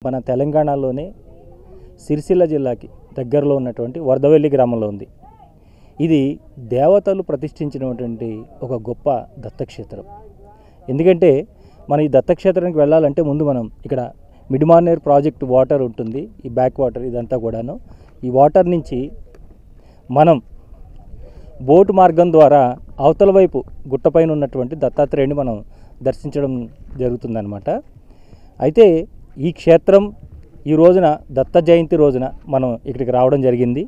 మన తెలంగాణలోనే సిరిసిల్ల జిల్లాకి దగ్గరలో ఉన్నటువంటి వరదవెల్లి గ్రామంలో ఉంది. ఇది దేవతలు ప్రతిష్ఠించినటువంటి ఒక గొప్ప దత్తక్షేత్రం. ఎందుకంటే మన ఈ దత్తక్షేత్రానికి వెళ్ళాలంటే ముందు మనం ఇక్కడ మిడ్మానేర్ ప్రాజెక్ట్ వాటర్ ఉంటుంది, ఈ బ్యాక్ వాటర్ ఇదంతా కూడాను. ఈ వాటర్ నుంచి మనం బోటు మార్గం ద్వారా అవతల వైపు గుట్టపైన ఉన్నటువంటి దత్తాత్రేయుని మనం దర్శించడం జరుగుతుందన్నమాట. అయితే ఈ క్షేత్రం ఈ రోజున దత్త జయంతి రోజున మనం ఇక్కడికి రావడం జరిగింది.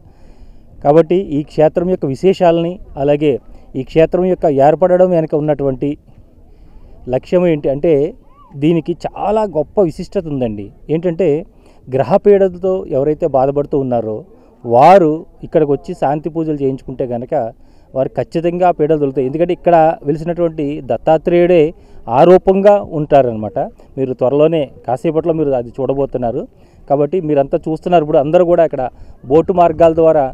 కాబట్టి ఈ క్షేత్రం యొక్క విశేషాలని, అలాగే ఈ క్షేత్రం యొక్క ఏర్పడడం వెనుక ఉన్నటువంటి లక్ష్యం ఏంటి అంటే దీనికి చాలా గొప్ప విశిష్టత ఉందండి. ఏంటంటే గ్రహపీడలతో ఎవరైతే బాధపడుతూ ఉన్నారో వారు ఇక్కడికి వచ్చి శాంతి పూజలు చేయించుకుంటే కనుక వారు ఖచ్చితంగా పీడలు తొలుతాయి. ఎందుకంటే ఇక్కడ వెలిసినటువంటి దత్తాత్రేయుడే ఆరూపంగా ఉంటారనమాట. మీరు త్వరలోనే కాసేపట్లో మీరు అది చూడబోతున్నారు. కాబట్టి మీరంతా చూస్తున్నారు. ఇప్పుడు అందరూ కూడా ఇక్కడ బోటు మార్గాల ద్వారా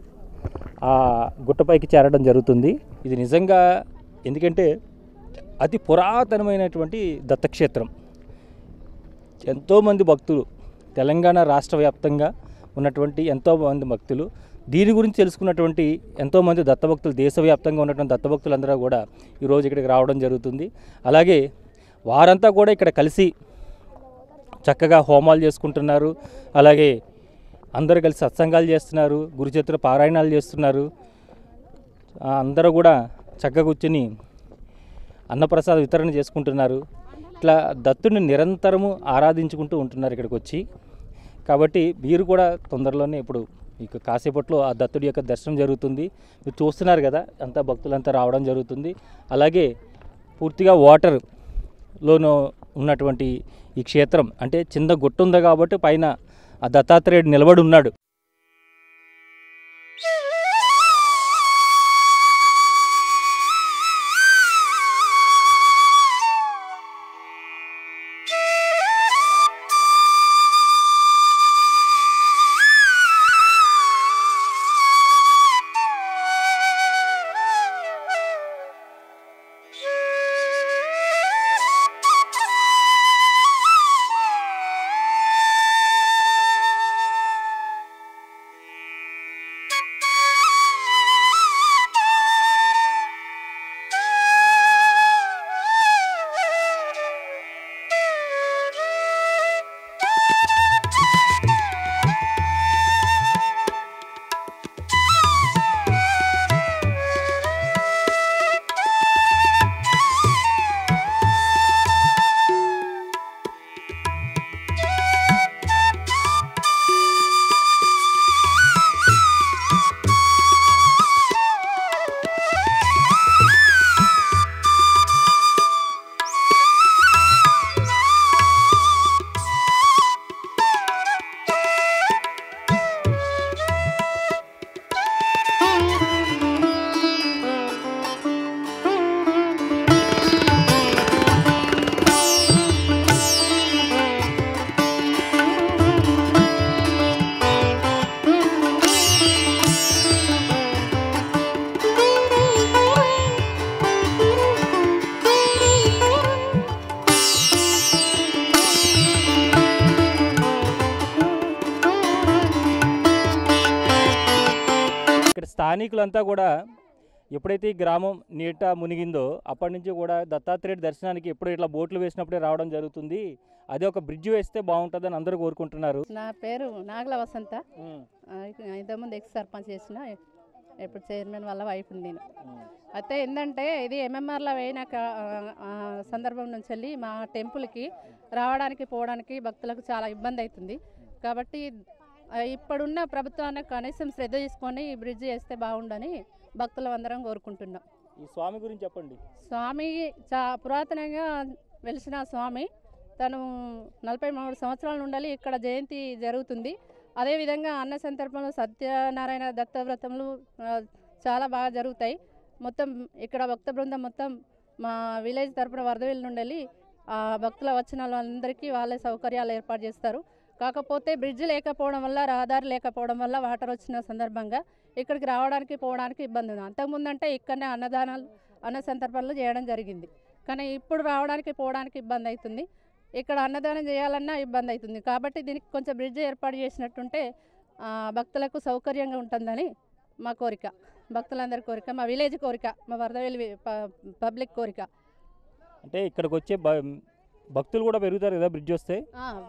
ఆ గుట్టపైకి చేరడం జరుగుతుంది. ఇది నిజంగా ఎందుకంటే అతి పురాతనమైనటువంటి దత్తక్షేత్రం. ఎంతోమంది భక్తులు తెలంగాణ రాష్ట్ర వ్యాప్తంగా ఉన్నటువంటి ఎంతోమంది భక్తులు దీని గురించి తెలుసుకున్నటువంటి ఎంతోమంది దత్తభక్తులు, దేశవ్యాప్తంగా ఉన్నటువంటి దత్తభక్తులందరూ కూడా ఈరోజు ఇక్కడికి రావడం జరుగుతుంది. అలాగే వారంతా కూడా ఇక్కడ కలిసి చక్కగా హోమాలు చేసుకుంటున్నారు. అలాగే అందరూ కలిసి సత్సంగాలు చేస్తున్నారు, గురుచరిత్ర పారాయణాలు చేస్తున్నారు. అందరూ కూడా చక్కగా కూర్చొని అన్నప్రసాద వితరణ చేసుకుంటున్నారు. ఇట్లా దత్తుడిని నిరంతరము ఆరాధించుకుంటూ ఉంటున్నారు ఇక్కడికి వచ్చి. కాబట్టి మీరు కూడా తొందరలోనే ఇప్పుడు మీకు కాసేపట్లో ఆ దత్తుడి యొక్క దర్శనం జరుగుతుంది. మీరు చూస్తున్నారు కదా, అంతా భక్తులంతా రావడం జరుగుతుంది. అలాగే పూర్తిగా వాటర్లోనూ ఉన్నటువంటి ఈ క్షేత్రం అంటే చిన్న గుట్ట ఉంది కాబట్టి పైన ఆ దత్తాత్రేయుడు నిలబడి ఉన్నాడు. ఇక్కడ స్థానికులంతా కూడా ఎప్పుడైతే ఈ గ్రామం నీట మునిగిందో అప్పటి నుంచి కూడా దత్తాత్రేయుడి దర్శనానికి ఎప్పుడు ఇట్లా బోట్లు వేసినప్పుడే రావడం జరుగుతుంది. అదే ఒక బ్రిడ్జ్ వేస్తే బాగుంటుందని అందరూ కోరుకుంటున్నారు. నా పేరు నాగల వసంత. ఇంతకుముందు ఎక్స్ సర్పంచ్ చేసిన, ఇప్పుడు చైర్మన్ వల్ల వైఫ్ నేను. అయితే ఏంటంటే ఇది ఎంఎంఆర్లో వేయిన సందర్భం నుంచి వెళ్ళి మా టెంపుల్కి రావడానికి పోవడానికి భక్తులకు చాలా ఇబ్బంది అవుతుంది. కాబట్టి ఇప్పుడున్న ప్రభుత్వానికి కనీసం శ్రద్ధ తీసుకొని ఈ బ్రిడ్జ్ చేస్తే బాగుండని భక్తులు అందరం కోరుకుంటున్నాం. ఈ స్వామి గురించి చెప్పండి. స్వామి పురాతనంగా వెలిసిన స్వామి. తను 43 సంవత్సరాల నుండి ఇక్కడ జయంతి జరుగుతుంది. అదేవిధంగా అన్న సందర్భంలో సత్యనారాయణ దత్తవ్రతములు చాలా బాగా జరుగుతాయి. మొత్తం ఇక్కడ భక్త బృందం మొత్తం మా విలేజ్ తరపున వరదవెల్లి నుండి భక్తుల వచ్చిన వాళ్ళందరికీ వాళ్ళే సౌకర్యాలు ఏర్పాటు చేస్తారు. కాకపోతే బ్రిడ్జ్ లేకపోవడం వల్ల, రహదారి లేకపోవడం వల్ల వాటర్ వచ్చిన సందర్భంగా ఇక్కడికి రావడానికి పోవడానికి ఇబ్బంది ఉంది. అంతకుముందు అంటే ఇక్కడనే అన్నదానాలు అన్న సందర్భాల్లో చేయడం జరిగింది. కానీ ఇప్పుడు రావడానికి పోవడానికి ఇబ్బంది అవుతుంది. ఇక్కడ అన్నదానం చేయాలన్నా ఇబ్బంది అవుతుంది. కాబట్టి దీనికి కొంచెం బ్రిడ్జ్ ఏర్పాటు చేసినట్టుంటే భక్తులకు సౌకర్యంగా ఉంటుందని మా కోరిక, భక్తులందరి కోరిక, మా విలేజ్ కోరిక, మా వరదవెల్లి పబ్లిక్ కోరిక. అంటే ఇక్కడికి వచ్చే భక్తులు కూడా పెరుగుతారు కదా బ్రిడ్జ్ వస్తే?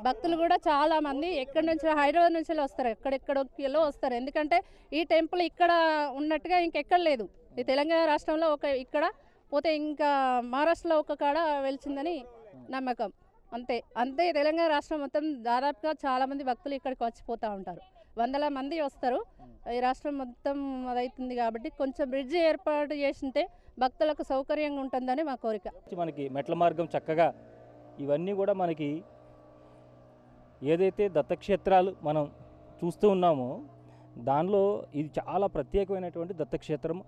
భక్తులు కూడా చాలామంది ఎక్కడి నుంచి, హైదరాబాద్ నుంచి వస్తారు, ఎక్కడెక్కడో వస్తారు. ఎందుకంటే ఈ టెంపుల్ ఇక్కడ ఉన్నట్టుగా ఇంకెక్కడ లేదు. ఈ తెలంగాణ రాష్ట్రంలో ఇక్కడ పోతే ఇంకా మహారాష్ట్రలో ఒక కాడ వెలిచిందని నమ్మకం. అంతే తెలంగాణ రాష్ట్రం మొత్తం దాదాపుగా చాలామంది భక్తులు ఇక్కడికి వచ్చిపోతూ ఉంటారు. వందల మంది వస్తారు. ఈ రాష్ట్రం మొత్తం అదవుతుంది కాబట్టి కొంచెం బ్రిడ్జ్ ఏర్పాటు చేసింటే భక్తులకు సౌకర్యంగా ఉంటుందని మా కోరిక. మనకి మెట్ల మార్గం చక్కగా ఇవన్నీ కూడా మనకి ఏదైతే దత్తక్షేత్రాలు మనం చూస్తూ ఉన్నామో దానిలో ఇది చాలా ప్రత్యేకమైనటువంటి దత్తక్షేత్రం.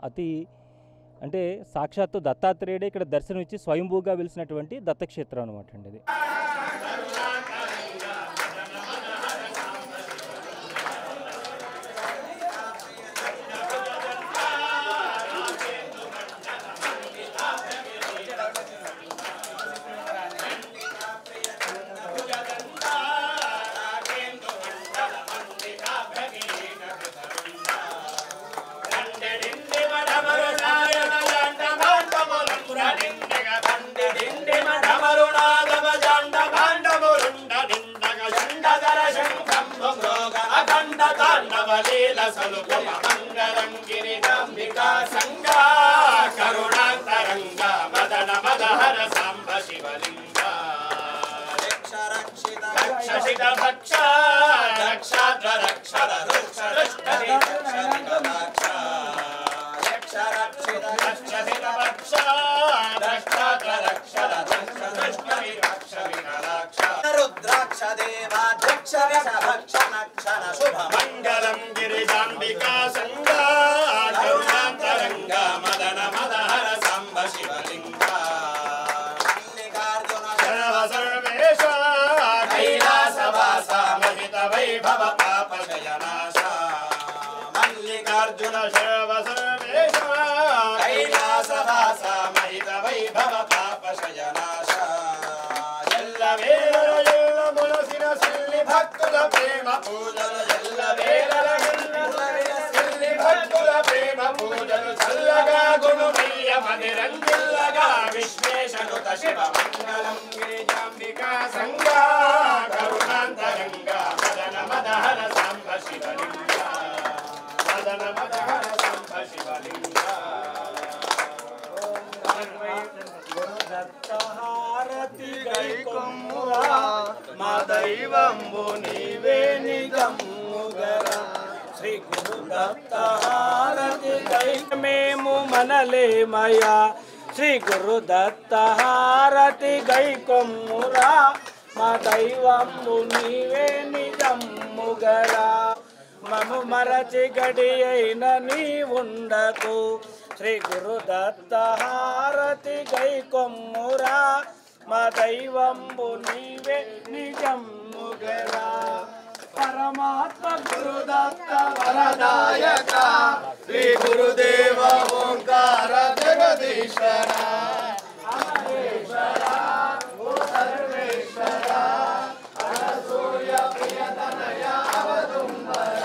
అంటే సాక్షాత్తు దత్తాత్రేయుడే ఇక్కడ దర్శనం ఇచ్చి స్వయంభూగా వెలిసినటువంటి దత్తక్షేత్రం అనమాట అండి ఇది. మంగళం గిరిజాంబికా సంగా కరుణాంతరంగా మదన మదహర సాంబ శివలింగా మల్లికార్జున సర్వ సర్వేశ కైలాసవాస మహిత వైభవ పాప శయనాశ మల్లికార్జున సర్వ సర్వేశ కైలాసవాస మహిత వైభవ పాప శయనాశ ఎల్లవేళ ములసిన సిల్లి భక్తుల ప్రేమ పూజలు ఎల్లవేళ సిల్లి భక్తుల ప్రేమ పూజలు చల్లగా గుణమయ్య మదిరంజిల్లగా విశ్వేశనుత శివ మంగళం గిరిజాంబికా సంగా కరుణాంతరంగా మదన మదహర సాంబ శివలింగా మదన మదహర సాంబ శివలింగా దత్తహారతి గైకొమ్మురా మా దైవంబు నీవే నిగమ్ముగరా శ్రీ గురు దత్తహారతి గై మేము మనలేమయా శ్రీ గురు దత్తహారతి గైకొమ్మురా మా దైవంబు నీవే నిగమ్ముగరా మము మరచి గడి అయిన నీ ఉండకు శ్రీ గురు దత్తహారతి గైకొమ్మురా మా దైవంబు నీవే నిజమ్ముగరా పరమాత్మ గురు దత్త వరదాయక శ్రీ గురుదేవ ఓంకార జగదీశ్వర అమరేశ్వర ఓ సర్వేశ్వర అనసూయ ప్రియతనయ అవదుంబర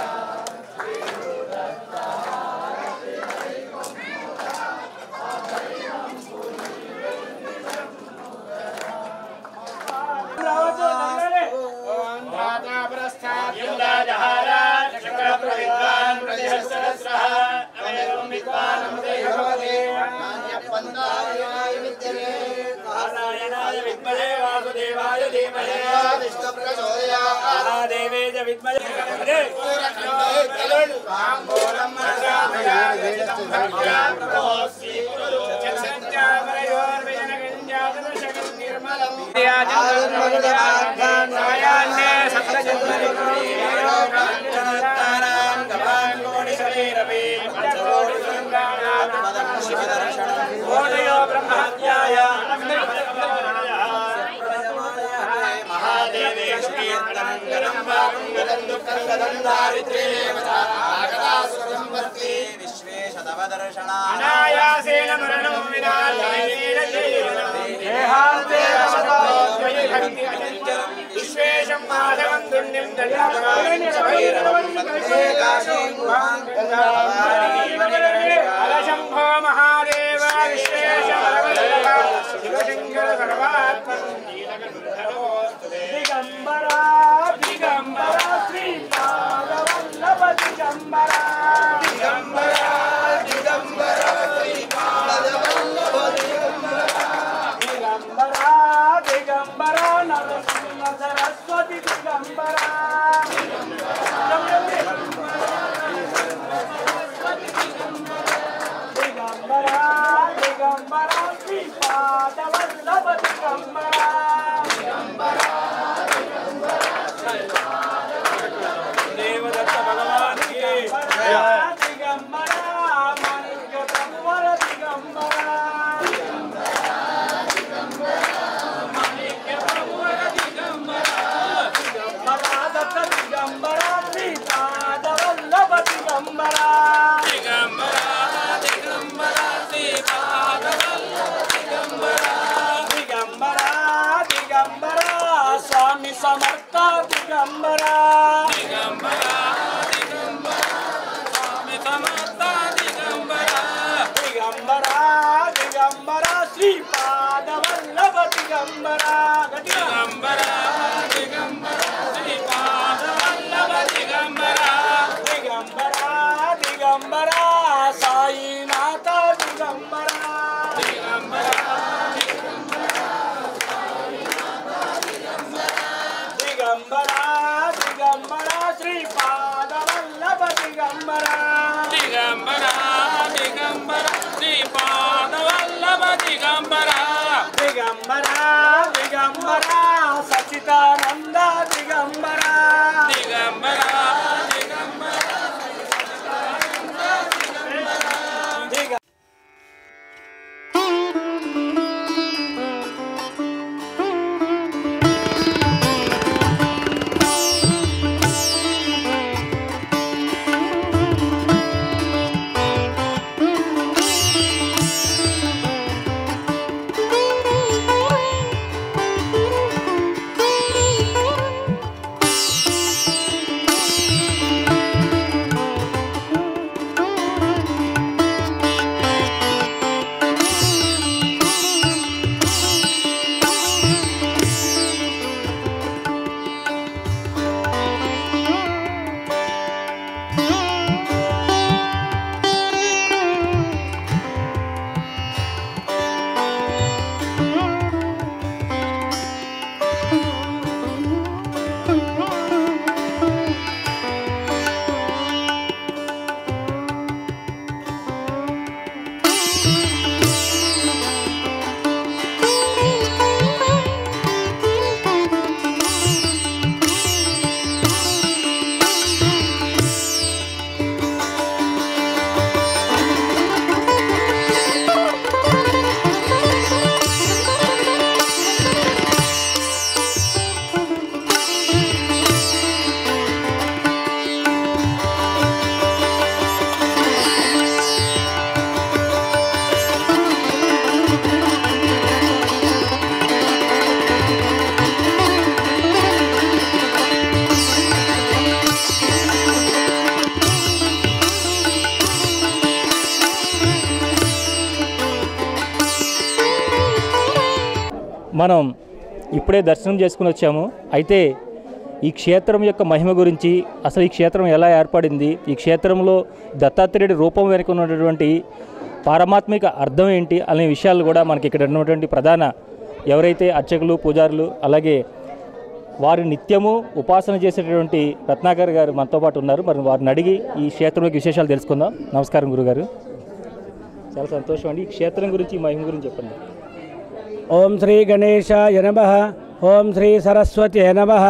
శ్రీ గురు దత్తహారతి గైకొమ్మురా మా దైవంబు నీవే నిజమ్ముగరా అనాయాసేన మరణం వినా శంభో మహాదేవ విశ్వేశ శివశంకర సర్వాత్మ దిగంబరా దిగంబరా శ్రీపాదవల్లభ దిగంబరా దిగంబరా దిగంబరా శ్రీపాదవల్లభ దిగంబరా దిగంబరా దిగంబరా నరసింహ సరస్వతి దిగంబరా దిగంబరా దిగంబరా శ్రీపాదవల్లభ దిగంబరా దేవదత్త భగవాన్ కి దిగంబరా మాణిక్య ప్రవర దిగంబరా మాణిక్య ప్రవర దిగంబరా దిగంబరా దత్త దిగంబరా శ్రీపాదవల్లభ దిగంబరా దిగంబరా దిగంబరా శ్రీపాదవల్లభ దిగంబరా దిగంబరా దిగంబరా స్వామి సమర్థ దిగంబరా దిగంబరా దిగంబరా స్వామి సమర్థ దిగంబరా దిగంబరా దిగంబరా శ్రీపాదవల్లభ దిగంబరా దిగంబరా దిగంబరా శ్రీపాదవల్లభ దిగంబరా దిగంబరా దిగంబరా సాయినాథ దిగంబరా దిగంబరా దిగంబరా దిగంబరా శ్రీపాదవల్లభ దిగంబరా దిగంబరా దిగంబరా శ్రీపాదవల్లభ దిగంబరా దిగంబరా దిగంబరా సచిదానంద దిగంబరా దిగంబరా దిగంబరా మనం ఇప్పుడే దర్శనం చేసుకుని వచ్చాము. అయితే ఈ క్షేత్రం యొక్క మహిమ గురించి, అసలు ఈ క్షేత్రం ఎలా ఏర్పడింది, ఈ క్షేత్రంలో దత్తాత్రేయుడి రూపం వెనుక ఉన్నటువంటి పారమాత్మిక అర్థం ఏంటి అనే విషయాలు కూడా మనకి ఇక్కడ ఉన్నటువంటి ప్రధాన ఎవరైతే అర్చకులు, పూజారులు, అలాగే వారు నిత్యము ఉపాసన చేసేటటువంటి రత్నాకర్ గారు మనతో పాటు ఉన్నారు. మరి వారిని అడిగి ఈ క్షేత్రం యొక్క విశేషాలు తెలుసుకుందాం. నమస్కారం గురుగారు. చాలా సంతోషం అండి. ఈ క్షేత్రం గురించి, ఈ మహిమ గురించి చెప్పండి. ఓం శ్రీ గణేశాయ నమః. ఓం శ్రీ సరస్వతి నమః.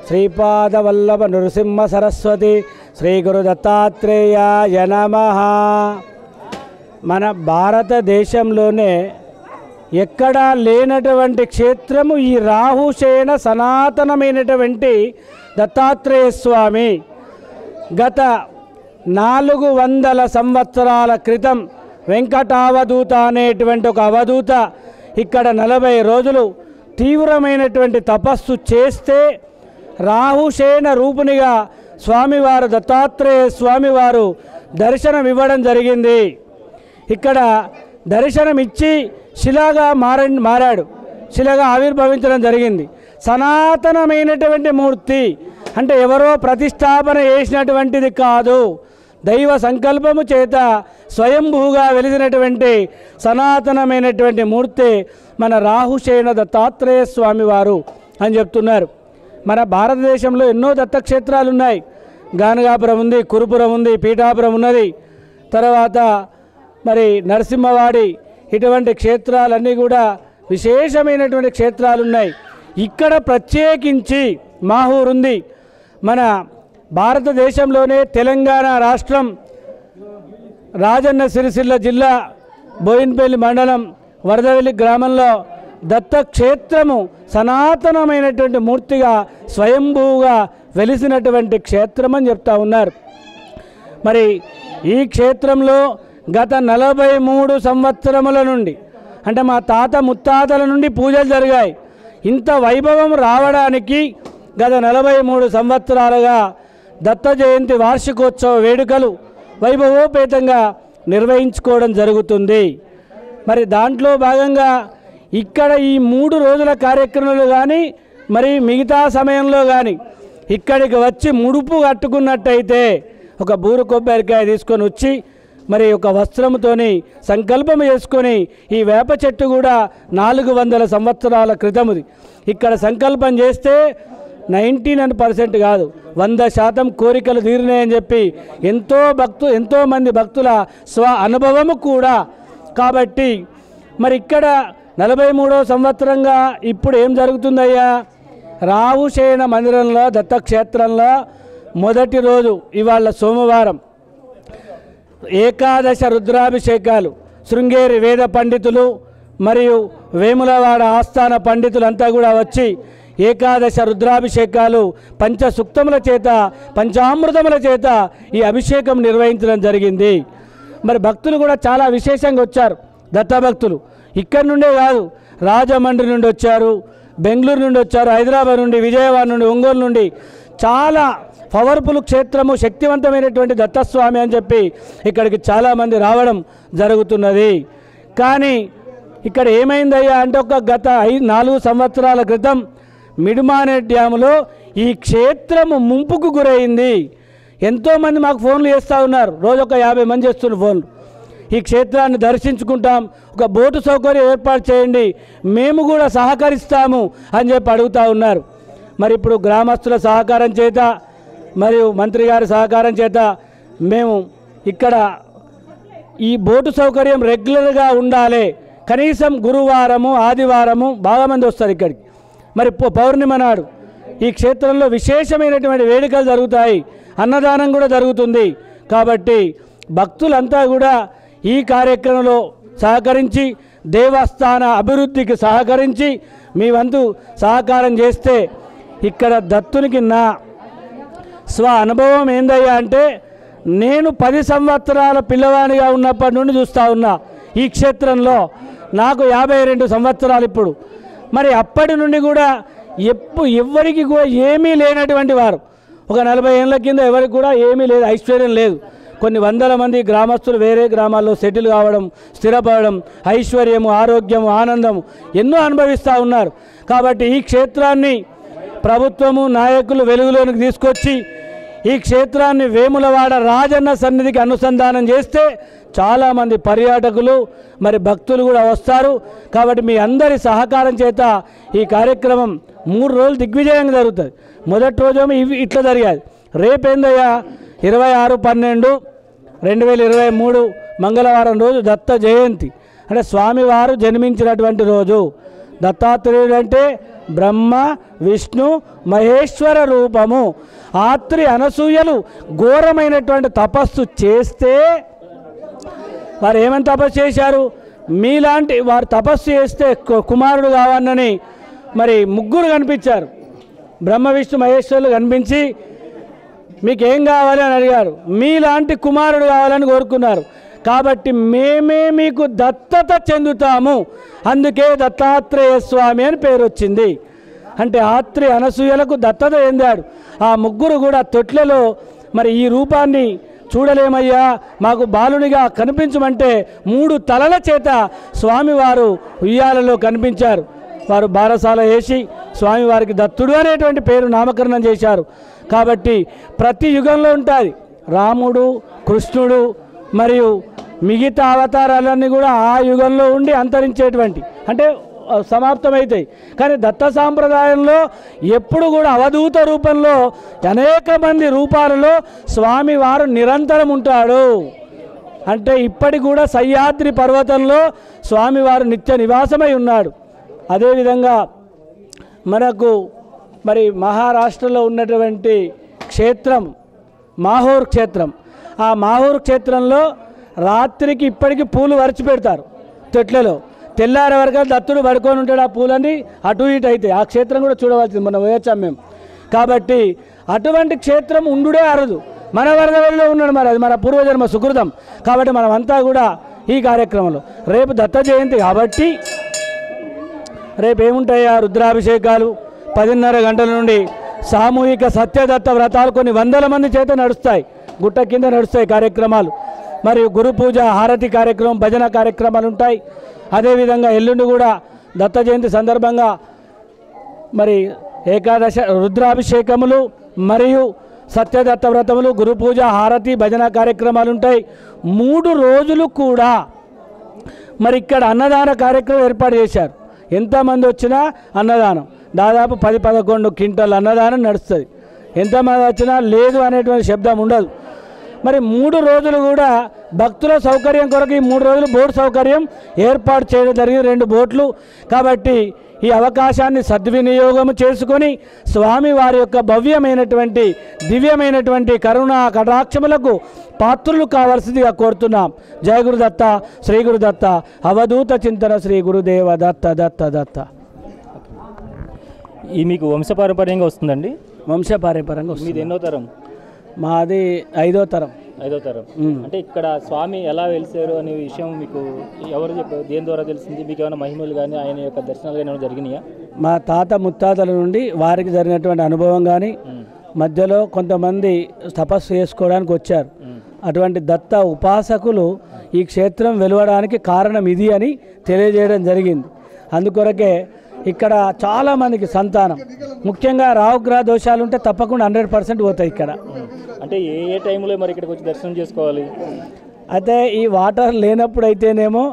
శ్రీపాదవల్లభ నృసింహ సరస్వతి శ్రీ గురు దత్తాత్రేయాయ నమః. మన భారతదేశంలోనే ఎక్కడా లేనటువంటి క్షేత్రము ఈ రాహుశేన సనాతనమైనటువంటి దత్తాత్రేయ స్వామి. గత 400 సంవత్సరాల క్రితం వెంకటావధూత అనేటువంటి ఒక అవధూత ఇక్కడ 40 రోజులు తీవ్రమైనటువంటి తపస్సు చేస్తే రాహుశేన రూపునిగా స్వామివారు దత్తాత్రేయ స్వామివారు దర్శనం ఇవ్వడం జరిగింది. ఇక్కడ దర్శనం ఇచ్చి శిలగా మారాడు, శిలగా ఆవిర్భవించడం జరిగింది. సనాతనమైనటువంటి మూర్తి అంటే ఎవరో ప్రతిష్టాపన చేసినటువంటిది కాదు, దైవ సంకల్పము చేత స్వయంభూగా వెలిసినటువంటి సనాతనమైనటువంటి మూర్తి మన రాహుశేన దత్తాత్రేయ స్వామివారు అని చెప్తున్నారు. మన భారతదేశంలో ఎన్నో దత్తక్షేత్రాలు ఉన్నాయి. గానగాపురం ఉంది, కురుపురం ఉంది, పీఠాపురం ఉన్నది, తర్వాత మరి నరసింహవాడి, ఇటువంటి క్షేత్రాలన్నీ కూడా విశేషమైనటువంటి క్షేత్రాలు ఉన్నాయి. ఇక్కడ ప్రత్యేకించి మాహూర్ ఉంది. మన భారతదేశంలోనే తెలంగాణ రాష్ట్రం రాజన్న సిరిసిల్ల జిల్లా బోయిన్పల్లి మండలం వరదవెల్లి గ్రామంలో దత్తక్షేత్రము సనాతనమైనటువంటి మూర్తిగా స్వయంభూగా వెలిసినటువంటి క్షేత్రం అని చెప్తా ఉన్నారు. మరి ఈ క్షేత్రంలో గత 43 సంవత్సరముల నుండి అంటే మా తాత ముత్తాతల నుండి పూజలు జరిగాయి. ఇంత వైభవం రావడానికి గత 43 సంవత్సరాలుగా దత్త జయంతి వార్షికోత్సవ వేడుకలు వైభవోపేతంగా నిర్వహించుకోవడం జరుగుతుంది. మరి దాంట్లో భాగంగా ఇక్కడ ఈ 3 రోజుల కార్యక్రమాలు కానీ మరి మిగతా సమయంలో కానీ ఇక్కడికి వచ్చి ముడుపు కట్టుకున్నట్టయితే ఒక బూరు కొబ్బరికాయ తీసుకొని వచ్చి మరి ఒక వస్త్రంతోని సంకల్పం చేసుకొని, ఈ వేప చెట్టు కూడా 400 సంవత్సరాల క్రితముది. ఇక్కడ సంకల్పం చేస్తే 99% కాదు 100% కోరికలు తీరినాయని చెప్పి ఎంతోమంది భక్తుల స్వ అనుభవము కూడా. కాబట్టి మరి ఇక్కడ 43వ సంవత్సరంగా ఇప్పుడు ఏం జరుగుతుందయ్యా, రాహుశేన మందిరంలో దత్తక్షేత్రంలో మొదటి రోజు ఇవాళ సోమవారం ఏకాదశ రుద్రాభిషేకాలు శృంగేరి వేద పండితులు మరియు వేములవాడ ఆస్థాన పండితులంతా కూడా వచ్చి ఏకాదశ రుద్రాభిషేకాలు పంచసూక్తముల చేత పంచామృతముల చేత ఈ అభిషేకం నిర్వహించడం జరిగింది. మరి భక్తులు కూడా చాలా విశేషంగా వచ్చారు. దత్తభక్తులు ఇక్కడి నుండే కాదు, రాజమండ్రి నుండి వచ్చారు, బెంగళూరు నుండి వచ్చారు, హైదరాబాద్ నుండి, విజయవాడ నుండి, ఒంగోలు నుండి. చాలా పవర్ఫుల్ క్షేత్రము, శక్తివంతమైనటువంటి దత్తస్వామి అని చెప్పి ఇక్కడికి చాలామంది రావడం జరుగుతున్నది. కానీ ఇక్కడ ఏమైందయ్యా అంటే గత 4 సంవత్సరాల క్రితం మిడుమానే డ్యాములో ఈ క్షేత్రము ముంపుకు గురైంది. ఎంతోమంది మాకు ఫోన్లు చేస్తూ ఉన్నారు, రోజు ఒక 50 మంది చేస్తున్నారు ఫోన్లు. ఈ క్షేత్రాన్ని దర్శించుకుంటాం, ఒక బోటు సౌకర్యం ఏర్పాటు చేయండి, మేము కూడా సహకరిస్తాము అని చెప్పి అడుగుతూ ఉన్నారు. మరి ఇప్పుడు గ్రామస్తుల సహకారం చేత మరియు మంత్రి గారి సహకారం చేత మేము ఇక్కడ ఈ బోటు సౌకర్యం రెగ్యులర్గా ఉండాలి. కనీసం గురువారము ఆదివారము బాగా మంది వస్తారు ఇక్కడికి. మరి పౌర్ణిమ నాడు ఈ క్షేత్రంలో విశేషమైనటువంటి వేడుకలు జరుగుతాయి, అన్నదానం కూడా జరుగుతుంది. కాబట్టి భక్తులంతా కూడా ఈ కార్యక్రమంలో సహకరించి దేవస్థాన అభివృద్ధికి సహకరించి మీ వంతు సహకారం చేస్తే ఇక్కడ దత్తునికి నా స్వ అనుభవం ఏందయ్యా అంటే, నేను 10 సంవత్సరాల పిల్లవాడిగా ఉన్నప్పటి నుండి చూస్తూ ఉన్నా ఈ క్షేత్రంలో. నాకు 52 సంవత్సరాలు ఇప్పుడు. మరి అప్పటి నుండి కూడా ఎవ్వరికి కూడా ఏమీ లేనటువంటి వారు, ఒక 40 ఏళ్ళ కింద ఎవరికి కూడా ఏమీ లేదు, ఐశ్వర్యం లేదు. కొన్ని వందల మంది గ్రామస్తులు వేరే గ్రామాల్లో సెటిల్ కావడం, స్థిరపడడం, ఐశ్వర్యము, ఆరోగ్యము, ఆనందము ఎన్నో అనుభవిస్తూ ఉన్నారు. కాబట్టి ఈ క్షేత్రాన్ని ప్రభుత్వము నాయకులు వెలుగులోనికి తీసుకొచ్చి ఈ క్షేత్రాన్ని వేములవాడ రాజన్న సన్నిధికి అనుసంధానం చేస్తే చాలామంది పర్యాటకులు మరి భక్తులు కూడా వస్తారు. కాబట్టి మీ అందరి సహకారం చేత ఈ కార్యక్రమం 3 రోజులు దిగ్విజయంగా జరుగుతుంది. మొదటి రోజేమో ఇట్లా జరిగాది. రేపేందయ్యా 26/12/2023 మంగళవారం రోజు దత్త జయంతి, అంటే స్వామివారు జన్మించినటువంటి రోజు. దత్తాత్రేయుడు అంటే బ్రహ్మ విష్ణు మహేశ్వర రూపము. ఆత్రి అనసూయలు ఘోరమైనటువంటి తపస్సు చేస్తే వారు ఏమని తపస్సు చేశారు, మీలాంటి వారు తపస్సు చేస్తే కుమారుడు కావాలని మరి 3 కనిపించారు. బ్రహ్మ విష్ణు మహేశ్వరులు కనిపించి మీకేం కావాలి అని అడిగారు. మీలాంటి కుమారుడు కావాలని కోరుకున్నారు. కాబట్టి మేమే మీకు దత్తత చెందుతాము, అందుకే దత్తాత్రేయ స్వామి అని పేరు వచ్చింది. అంటే ఆత్రి అనసూయలకు దత్తత చెందాడు. ఆ ముగ్గురు కూడా తొట్లలో మరి ఈ రూపాన్ని చూడలేమయ్యా, మాకు బాలునిగా కనిపించమంటే 3 తలల చేత స్వామివారు ఉయ్యాలలో కనిపించారు. వారు బారసాల వేసి స్వామివారికి దత్తుడు అనేటువంటి పేరు నామకరణం చేశారు. కాబట్టి ప్రతి యుగంలో ఉంటుంది రాముడు, కృష్ణుడు మరియు మిగతా అవతారాలన్నీ కూడా ఆ యుగంలో ఉండి అంతరించేటువంటి అంటే సమాప్తమవుతాయి. కానీ దత్త సాంప్రదాయంలో ఎప్పుడు కూడా అవధూత రూపంలో అనేక మంది రూపాలలో స్వామివారు నిరంతరం ఉంటాడు. అంటే ఇప్పటికి కూడా సహ్యాద్రి పర్వతంలో స్వామివారు నిత్య నివాసమై ఉన్నాడు. అదేవిధంగా మనకు మరి మహారాష్ట్రలో ఉన్నటువంటి క్షేత్రం మాహూర్ క్షేత్రం. ఆ మాహూర్ క్షేత్రంలో రాత్రికి ఇప్పటికీ పూలు వరిచి పెడతారు తొట్లలో. తెల్లారే వరకు దత్తుడు పడుకొని ఉంటాడు. ఆ పూలన్నీ అటు ఇటు అయితే ఆ క్షేత్రం కూడా చూడవలసింది, మనం పోయొచ్చాం మేము. కాబట్టి అటువంటి క్షేత్రం ఉండుడే అరదు. మన వరదవల్లిలో ఉన్నాడు, మరి అది మన పూర్వజన్మ సుకృతం. కాబట్టి మనమంతా కూడా ఈ కార్యక్రమంలో రేపు దత్త జయంతి కాబట్టి రేపు ఏముంటాయా రుద్రాభిషేకాలు 10:30 గంటల నుండి సామూహిక సత్యదత్త వ్రతాలు కొన్ని వందల మంది చేత నడుస్తాయి, గుట్ట కింద నడుస్తాయి కార్యక్రమాలు. మరియు గురు పూజ, హారతి కార్యక్రమం, భజన కార్యక్రమాలు ఉంటాయి. అదేవిధంగా ఎల్లుండి కూడా దత్త జయంతి సందర్భంగా మరి ఏకాదశ రుద్రాభిషేకములు మరియు సత్యదత్త వ్రతములు, గురు పూజ, హారతి, భజన కార్యక్రమాలు ఉంటాయి. 3 రోజులు కూడా మరి ఇక్కడ అన్నదాన కార్యక్రమం ఏర్పాటు చేశారు. ఎంతమంది వచ్చినా అన్నదానం, దాదాపు 10-11 క్వింటాల అన్నదానం నడుస్తుంది. ఎంతమంది వచ్చినా లేదు అనేటువంటి శబ్దం ఉండదు. మరి 3 రోజులు కూడా భక్తుల సౌకర్యం కొరకు ఈ 3 రోజులు బోట్ సౌకర్యం ఏర్పాటు చేయడం జరిగింది, 2 బోట్లు. కాబట్టి ఈ అవకాశాన్ని సద్వినియోగం చేసుకొని స్వామి వారి యొక్క భవ్యమైనటువంటి దివ్యమైనటువంటి కరుణా కటాక్షములకు పాత్రులు కావాల్సిందిగా కోరుతున్నాం. జయ గురుదత్త, శ్రీ గురుదత్త, అవధూత చింతన శ్రీ గురుదేవ దత్త దత్త దత్త. ఈ మీకు వంశపారంపర్యంగా వస్తుందండి? వంశపారంపర్యంగా వస్తుంది. మీది ఎన్నో తరం? మాది 5వ తరం. 5వ తరం. అంటే ఇక్కడ స్వామి ఎలా వెలిసారు అనే విషయం మీకు ఎవరు చెప్పారు, దేని ద్వారా తెలిసింది? మీకు ఏమైనా మహిమలు కానీ ఆయన యొక్క దర్శనాలు కానీ ఏమైనా జరిగినాయా? మా తాత ముత్తాతల నుండి వారికి జరిగినటువంటి అనుభవం కానీ, మధ్యలో కొంతమంది తపస్సు చేసుకోవడానికి వచ్చారు. అటువంటి దత్త ఉపాసకులు ఈ క్షేత్రం వెలువడానికి కారణం ఇది అని తెలియజేయడం జరిగింది. అందుకొరకే ఇక్కడ చాలామందికి సంతానం, ముఖ్యంగా రావుగ్రహ దోషాలు ఉంటే తప్పకుండా 100% పోతాయి ఇక్కడ. అంటే ఏ టైంలో మరి ఇక్కడికి వచ్చి దర్శనం చేసుకోవాలి? అయితే ఈ వాటర్ లేనప్పుడు అయితేనేమో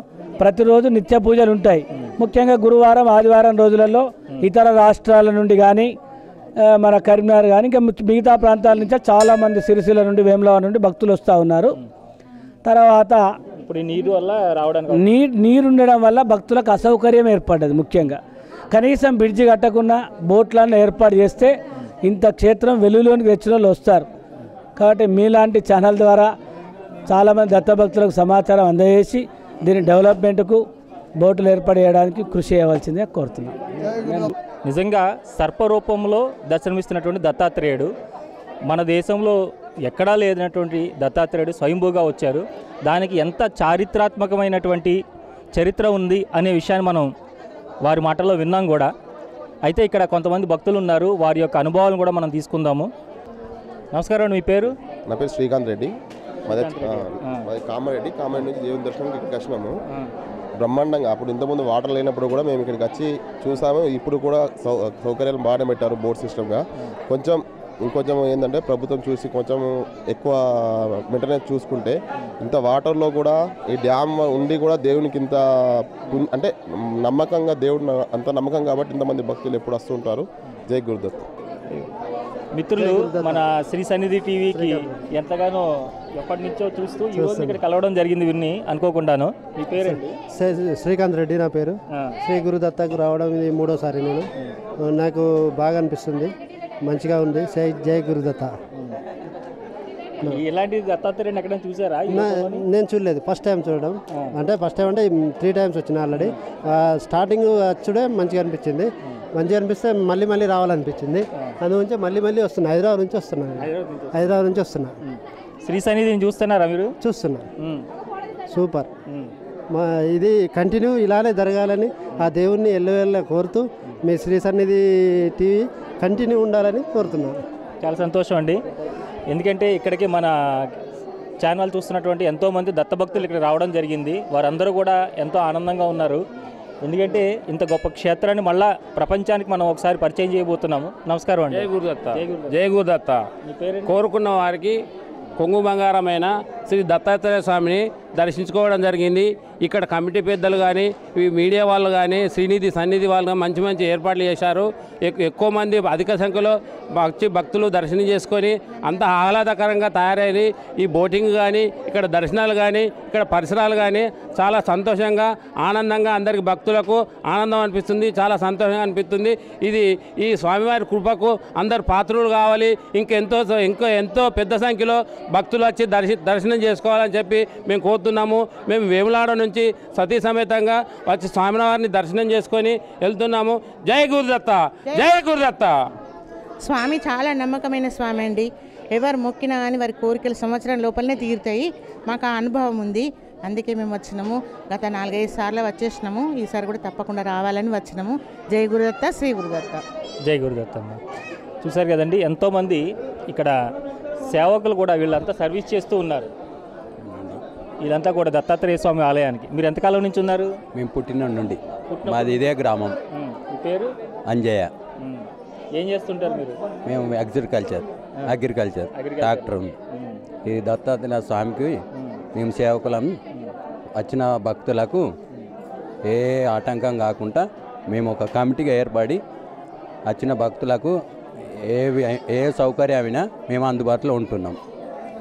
ప్రతిరోజు నిత్య పూజలు ఉంటాయి. ముఖ్యంగా గురువారం, ఆదివారం రోజులలో ఇతర రాష్ట్రాల నుండి కానీ మన కరీంనగర్ కానీ ఇంకా మిగతా ప్రాంతాల నుంచి చాలామంది సిరిసిల్ల నుండి, వేములవాడ నుండి భక్తులు వస్తూ ఉన్నారు. తర్వాత ఇప్పుడు నీరు వల్ల రావడానికి నీరు ఉండడం వల్ల భక్తులకు అసౌకర్యం ఏర్పడ్డది. ముఖ్యంగా కనీసం బ్రిడ్జి కట్టకుండా బోట్లను ఏర్పాటు చేస్తే ఇంత క్షేత్రం వెలుగులోనికి తెచ్చిన వాళ్ళు వస్తారు. కాబట్టి మీలాంటి ఛానల్ ద్వారా చాలామంది దత్తభక్తులకు సమాచారం అందజేసి దీని డెవలప్మెంట్కు బోటులు ఏర్పాటు చేయడానికి కృషి చేయవలసిందే కోరుతున్నాం. నిజంగా సర్పరూపంలో దర్శనమిస్తున్నటువంటి దత్తాత్రేయుడు మన దేశంలో ఎక్కడా లేనటువంటి దత్తాత్రేయుడు స్వయంభూగా వచ్చారు. దానికి ఎంత చారిత్రాత్మకమైనటువంటి చరిత్ర ఉంది అనే విషయాన్ని మనం వారి మాటల్లో విన్నాం కూడా. అయితే ఇక్కడ కొంతమంది భక్తులు ఉన్నారు, వారి యొక్క అనుభవాలను కూడా మనం తీసుకుందాము. నమస్కారం, మీ పేరు? నా పేరు శ్రీకాంత్ రెడ్డి, మాది కామారెడ్డి. కామారెడ్డి నుంచి దేవుని దర్శనానికి ఇక్కడికి వచ్చినాము. బ్రహ్మాండంగా అప్పుడు ఇంతకుముందు వాటర్ లేనప్పుడు కూడా మేము ఇక్కడికి వచ్చి చూసాము. ఇప్పుడు కూడా సౌకర్యాలు బాగానే పెట్టారు బోట్ సిస్టమ్గా. ఇంకొంచెం ఏంటంటే ప్రభుత్వం చూసి కొంచెం ఎక్కువ మెయింటెనెన్స్ చూసుకుంటే, ఇంత వాటర్లో కూడా ఈ డ్యామ్ ఉండి కూడా దేవునికి ఇంత అంటే నమ్మకంగా, దేవుడు అంత నమ్మకం కాబట్టి ఇంతమంది భక్తులు ఎప్పుడు వస్తుంటారు. జై గురుదత్. మిత్రులు మన శ్రీ సన్నిధి టీవీకి ఎంతగానో ఎప్పటి నుంచో చూస్తూ ఈరోజు ఇక్కడ కలవడం జరిగింది వీరిని అనుకోకుండాను. మీ పేరండి? శ్రీకాంత్ రెడ్డి నా పేరు. శ్రీ గురుదత్తకు రావడం ఇది 3వసారి. నేను నాకు బాగా అనిపిస్తుంది, మంచిగా ఉంది. జై గురుదత్త. ఇలాంటి దత్తాత్రేయుని ఎక్కడైనా చూసారా? నేను చూడలేదు, ఫస్ట్ టైం చూడడం. అంటే ఫస్ట్ టైం అంటే 3 టైమ్స్ వచ్చిన ఆల్రెడీ. స్టార్టింగ్ వచ్చుడే మంచిగా అనిపించింది. మంచిగా అనిపిస్తే మళ్ళీ రావాలనిపించింది. అందుగురించి మళ్ళీ వస్తున్నా. హైదరాబాద్ నుంచి వస్తున్నా. శ్రీ సన్నిధిని చూస్తున్నారా మీరు? చూస్తున్నా. సూపర్. ఇది కంటిన్యూ ఇలానే జరగాలని ఆ దేవుణ్ణి ఎల్లవేళ్ళ కోరుతూ మీ శ్రీ సన్నిధి టీవీ కంటిన్యూ ఉండాలని కోరుతున్నాను. చాలా సంతోషం అండి. ఎందుకంటే ఇక్కడికి మన ఛానల్ చూస్తున్నటువంటి ఎంతోమంది దత్తభక్తులు ఇక్కడ రావడం జరిగింది. వారందరూ కూడా ఎంతో ఆనందంగా ఉన్నారు. ఎందుకంటే ఇంత గొప్ప క్షేత్రాన్ని మళ్ళా ప్రపంచానికి మనం ఒకసారి పరిచయం చేయబోతున్నాము. నమస్కారం అండి. జై గురుదత్త. జై గురుదత్త. మీ పేరు? కోరుకున్న వారికి కొంగు బంగారమైన శ్రీ దత్తాత్రేయ స్వామిని దర్శించుకోవడం జరిగింది. ఇక్కడ కమిటీ పెద్దలు కానీ మీడియా వాళ్ళు కానీ శ్రీనిధి సన్నిధి వాళ్ళు మంచి మంచి ఏర్పాట్లు చేశారు. ఎక్కువ మంది అధిక సంఖ్యలో భక్తులు దర్శనం చేసుకొని అంత ఆహ్లాదకరంగా తయారైంది. ఈ బోటింగ్ కానీ ఇక్కడ దర్శనాలు కానీ ఇక్కడ పరిసరాలు కానీ చాలా సంతోషంగా ఆనందంగా అందరికి భక్తులకు ఆనందం అనిపిస్తుంది. చాలా సంతోషంగా అనిపిస్తుంది. ఇది ఈ స్వామివారి కృపకు అందరు పాత్రులు కావాలి. ఎంతో పెద్ద సంఖ్యలో భక్తులు వచ్చి దర్శనం చేసుకోవాలని చెప్పి మేము కోరుతున్నాము. మేము వేములాడ నుంచి సతీ సమేతంగా వచ్చి స్వామివారిని దర్శనం చేసుకొని వెళ్తున్నాము. జై గురుదత్త. జై గురుదత్త. స్వామి చాలా నమ్మకమైన స్వామి అండి. ఎవరు మొక్కినా కానీ వారి కోరికలు సంవత్సరం లోపలనే తీరుతాయి. మాకు ఆ అనుభవం ఉంది. అందుకే మేము వచ్చినాము. గత 4-5 సార్లు వచ్చేసినాము. ఈసారి కూడా తప్పకుండా రావాలని వచ్చినాము. జై గురుదత్త. శ్రీ గురుదత్త. జై గురుదత్త. చూసారు కదండి, ఎంతోమంది ఇక్కడ సేవకులు కూడా వీళ్ళంతా సర్వీస్ చేస్తూ ఉన్నారు. ఇదంతా కూడా దత్తాత్రేయ స్వామి ఆలయానికి. మీరు ఎంతకాలం నుంచి ఉన్నారు? మేము పుట్టిన నుండి. మాది ఇదే గ్రామం. మీ పేరు? అంజయ్య. ఏం చేస్తుంటారు మీరు? మేము అగ్రికల్చర్ డాక్టర్. ఈ దత్తాత్రేయ స్వామికి మేము సేవకులం. వచ్చిన భక్తులకు ఏ ఆటంకం కాకుండా మేము ఒక కమిటీగా ఏర్పడి వచ్చిన భక్తులకు ఏ సౌకర్యమైనా మేము అందుబాటులో ఉంటున్నాం.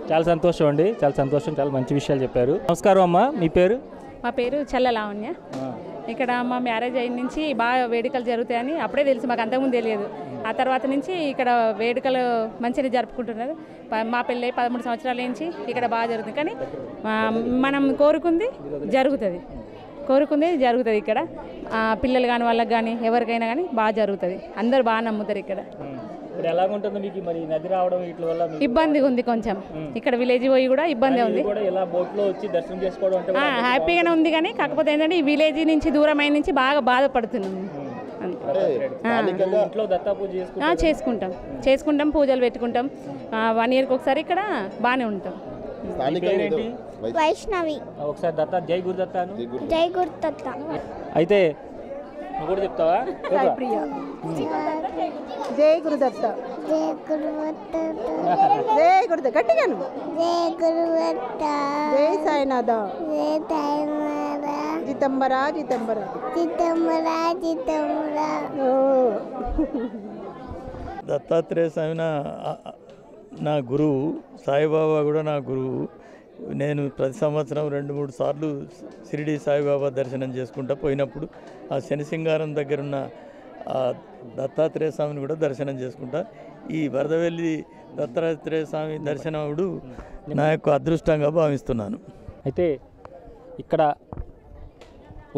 చాలా సంతోషం అండి. చాలా సంతోషం. చాలా మంచి విషయాలు చెప్పారు. నమస్కారం అమ్మ. మీ పేరు? మా పేరు చల్ల లావణ్య. ఇక్కడ మా మ్యారేజ్ అయిన నుంచి బాగా వేడుకలు జరుగుతాయని అప్పుడే తెలుసు. మాకు అంతకుముందు తెలియదు. ఆ తర్వాత నుంచి ఇక్కడ వేడుకలు మంచిగా జరుపుకుంటున్నారు. మా పెళ్ళి 13 సంవత్సరాల నుంచి ఇక్కడ బాగా జరుగుతుంది. కానీ మనం కోరుకుంది జరుగుతుంది. ఇక్కడ పిల్లలు కానీ వాళ్ళకి కానీ ఎవరికైనా కానీ బాగా జరుగుతుంది. అందరు బాగా నమ్ముతారు ఇక్కడ. ఎలాగుంటుంది మీకు మరి నది రావడం వీటి వల్ల? ఇబ్బంది ఉంది కొంచెం. ఇక్కడ విలేజ్ పోయి కూడా ఇబ్బంది ఉంది. హ్యాపీగానే ఉంది. కానీ కాకపోతే ఏంటంటే ఈ విలేజ్ నుంచి దూరమైన నుంచి బాగా బాధపడుతున్నాము. చేసుకుంటాం పూజలు పెట్టుకుంటాం. 1 yearకి ఒకసారి ఇక్కడ బాగానే ఉంటాం. వైష్ణవి. ఒకసారి దత్త. జై గురుదత్త. జై గురుదత్త. అయితే నువ్వు కూడా చెప్తావా? జై గురుదత్త. జై గురుదత్త. జై గురుదత్త. గట్టిగాను. జై గురుదత్త. జై సాయినాథ. జై సాయినాథ. జితంబరా. దత్తాత్రేయ స్వామి నా గురువు. సాయిబాబా కూడా నా గురువు. నేను ప్రతి సంవత్సరం 2-3 సార్లు షిరిడి సాయిబాబా దర్శనం చేసుకుంటా. పోయినప్పుడు ఆ శనిసింగారం దగ్గర ఉన్న ఆ దత్తాత్రేయ స్వామిని కూడా దర్శనం చేసుకుంటా. ఈ వరదవెల్లి దత్తాత్రేయ స్వామి దర్శనముడు నా యొక్క అదృష్టంగా భావిస్తున్నాను. అయితే ఇక్కడ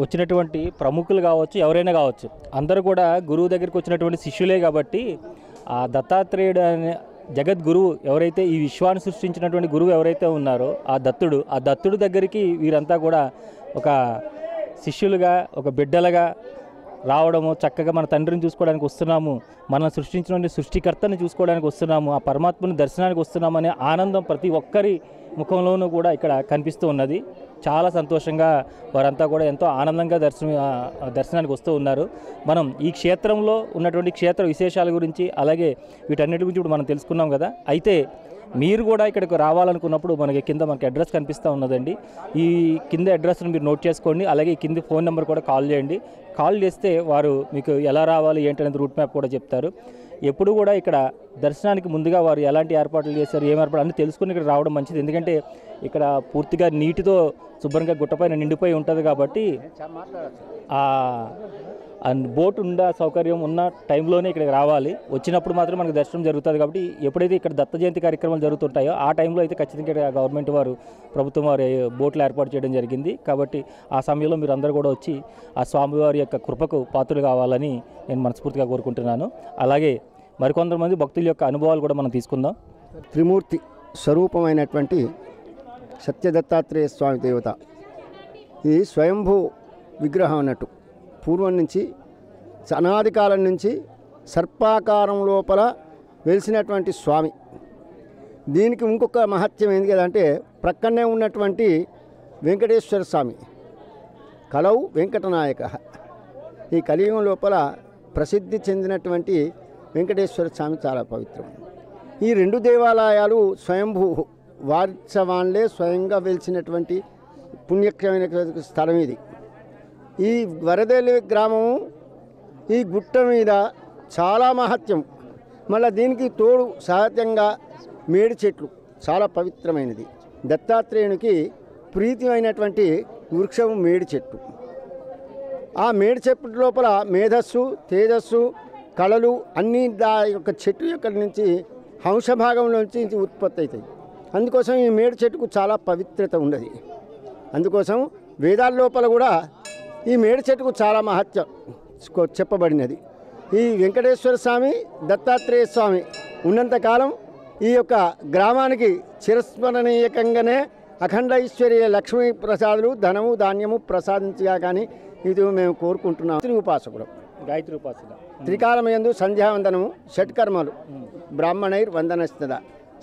వచ్చినటువంటి ప్రముఖులు కావచ్చు, ఎవరైనా కావచ్చు, అందరూ కూడా గురువు దగ్గరికి వచ్చినటువంటి శిష్యులే. కాబట్టి ఆ దత్తాత్రేయుడు అనే జగద్గురువు ఎవరైతే, ఈ విశ్వాన్ని సృష్టించినటువంటి గురువు ఎవరైతే ఉన్నారో ఆ దత్తుడు దగ్గరికి వీరంతా కూడా ఒక శిష్యులుగా, ఒక బిడ్డలుగా రావడము, చక్కగా మన తండ్రిని చూసుకోవడానికి వస్తున్నాము, మనం సృష్టించినటువంటి సృష్టికర్తని చూసుకోవడానికి వస్తున్నాము, ఆ పరమాత్మని దర్శనానికి వస్తున్నాము అనే ఆనందం ప్రతి ఒక్కరి ముఖంలోనూ కూడా ఇక్కడ కనిపిస్తూ ఉన్నది. చాలా సంతోషంగా వారంతా కూడా ఎంతో ఆనందంగా దర్శనానికి వస్తూ ఉన్నారు. మనం ఈ క్షేత్రంలో ఉన్నటువంటి క్షేత్ర విశేషాల గురించి, అలాగే వీటన్నిటి గురించి ఇప్పుడు మనం తెలుసుకున్నాం కదా. అయితే మీరు కూడా ఇక్కడికి రావాలనుకున్నప్పుడు మనకి అడ్రస్ కనిపిస్తూ ఉన్నదండి. ఈ కింద అడ్రస్ను మీరు నోట్ చేసుకోండి. అలాగే ఈ కింద ఫోన్ నెంబర్ కూడా కాల్ చేయండి. కాల్ చేస్తే వారు మీకు ఎలా రావాలి ఏంటనేది రూట్ మ్యాప్ కూడా చెప్తారు. ఎప్పుడు కూడా ఇక్కడ దర్శనానికి ముందుగా వారు ఎలాంటి ఏర్పాట్లు చేశారు, ఏం ఏర్పాటు అన్నీ తెలుసుకుని ఇక్కడ రావడం మంచిది. ఎందుకంటే ఇక్కడ పూర్తిగా నీటితో శుభ్రంగా గుట్టపైన నిండిపోయి ఉంటుంది కాబట్టి బోట్ ఉండ సౌకర్యం ఉన్న టైంలోనే ఇక్కడికి రావాలి. వచ్చినప్పుడు మాత్రం మనకు దర్శనం జరుగుతుంది. కాబట్టి ఎప్పుడైతే ఇక్కడ దత్త జయంతి కార్యక్రమాలు జరుగుతుంటాయో ఆ టైంలో అయితే ఖచ్చితంగా గవర్నమెంట్ వారు, ప్రభుత్వం వారు బోట్లు ఏర్పాటు చేయడం జరిగింది. కాబట్టి ఆ సమయంలో మీరు అందరూ కూడా వచ్చి ఆ స్వామివారి యొక్క కృపకు పాత్రలు కావాలని నేను మనస్ఫూర్తిగా కోరుకుంటున్నాను. అలాగే మరికొంతమంది భక్తుల యొక్క అనుభవాలు కూడా మనం తీసుకుందాం. త్రిమూర్తి స్వరూపమైనటువంటి సత్యదత్తాత్రేయ స్వామి దేవత. ఇది స్వయంభూ విగ్రహం అన్నట్టు. పూర్వం నుంచి అనాది కాలం నుంచి సర్పాకారం లోపల వెలిసినటువంటి స్వామి. దీనికి ఇంకొక మహత్యం ఏంది కదంటే ప్రక్కనే ఉన్నటువంటి వెంకటేశ్వర స్వామి కలవు వెంకటనాయక. ఈ కలియుగం లోపల ప్రసిద్ధి చెందినటువంటి వెంకటేశ్వర స్వామి చాలా పవిత్రం. ఈ రెండు దేవాలయాలు స్వయంభూ వాత్సవాన్లే స్వయంగా వెలిసినటువంటి పుణ్యకరమైన స్థలం ఇది. ఈ వరదల్లి గ్రామము ఈ గుట్ట మీద చాలా మహత్యం. మళ్ళీ దీనికి తోడు సహజంగా మేడి చెట్లు చాలా పవిత్రమైనది. దత్తాత్రేయునికి ప్రీతిమైనటువంటి వృక్షము మేడి చెట్టు. ఆ మేడి చెట్టు లోపల మేధస్సు, తేజస్సు, కళలు అన్నీ దా యొక్క చెట్టు యొక్క నుంచి హంసభాగంలోంచి ఉత్పత్తి అవుతాయి. అందుకోసం ఈ మేడి చెట్టుకు చాలా పవిత్రత ఉన్నది. అందుకోసం వేదాల లోపల కూడా ఈ మేడి చెట్టుకు చాలా మహత్యం చెప్పబడినది. ఈ వెంకటేశ్వర స్వామి, దత్తాత్రేయ స్వామి ఉన్నంతకాలం ఈ యొక్క గ్రామానికి చిరస్మరణీయకంగానే అఖండ ఐశ్వర్య లక్ష్మీ ప్రసాదులు ధనము ధాన్యము ప్రసాదించగా కానీ ఇది మేము కోరుకుంటున్నాం. ఉపాసకుడు గాయత్రి ఉపాసన త్రికాలమయందు సంధ్యావందనము షట్కర్మలు బ్రాహ్మణైర్ వందనస్తద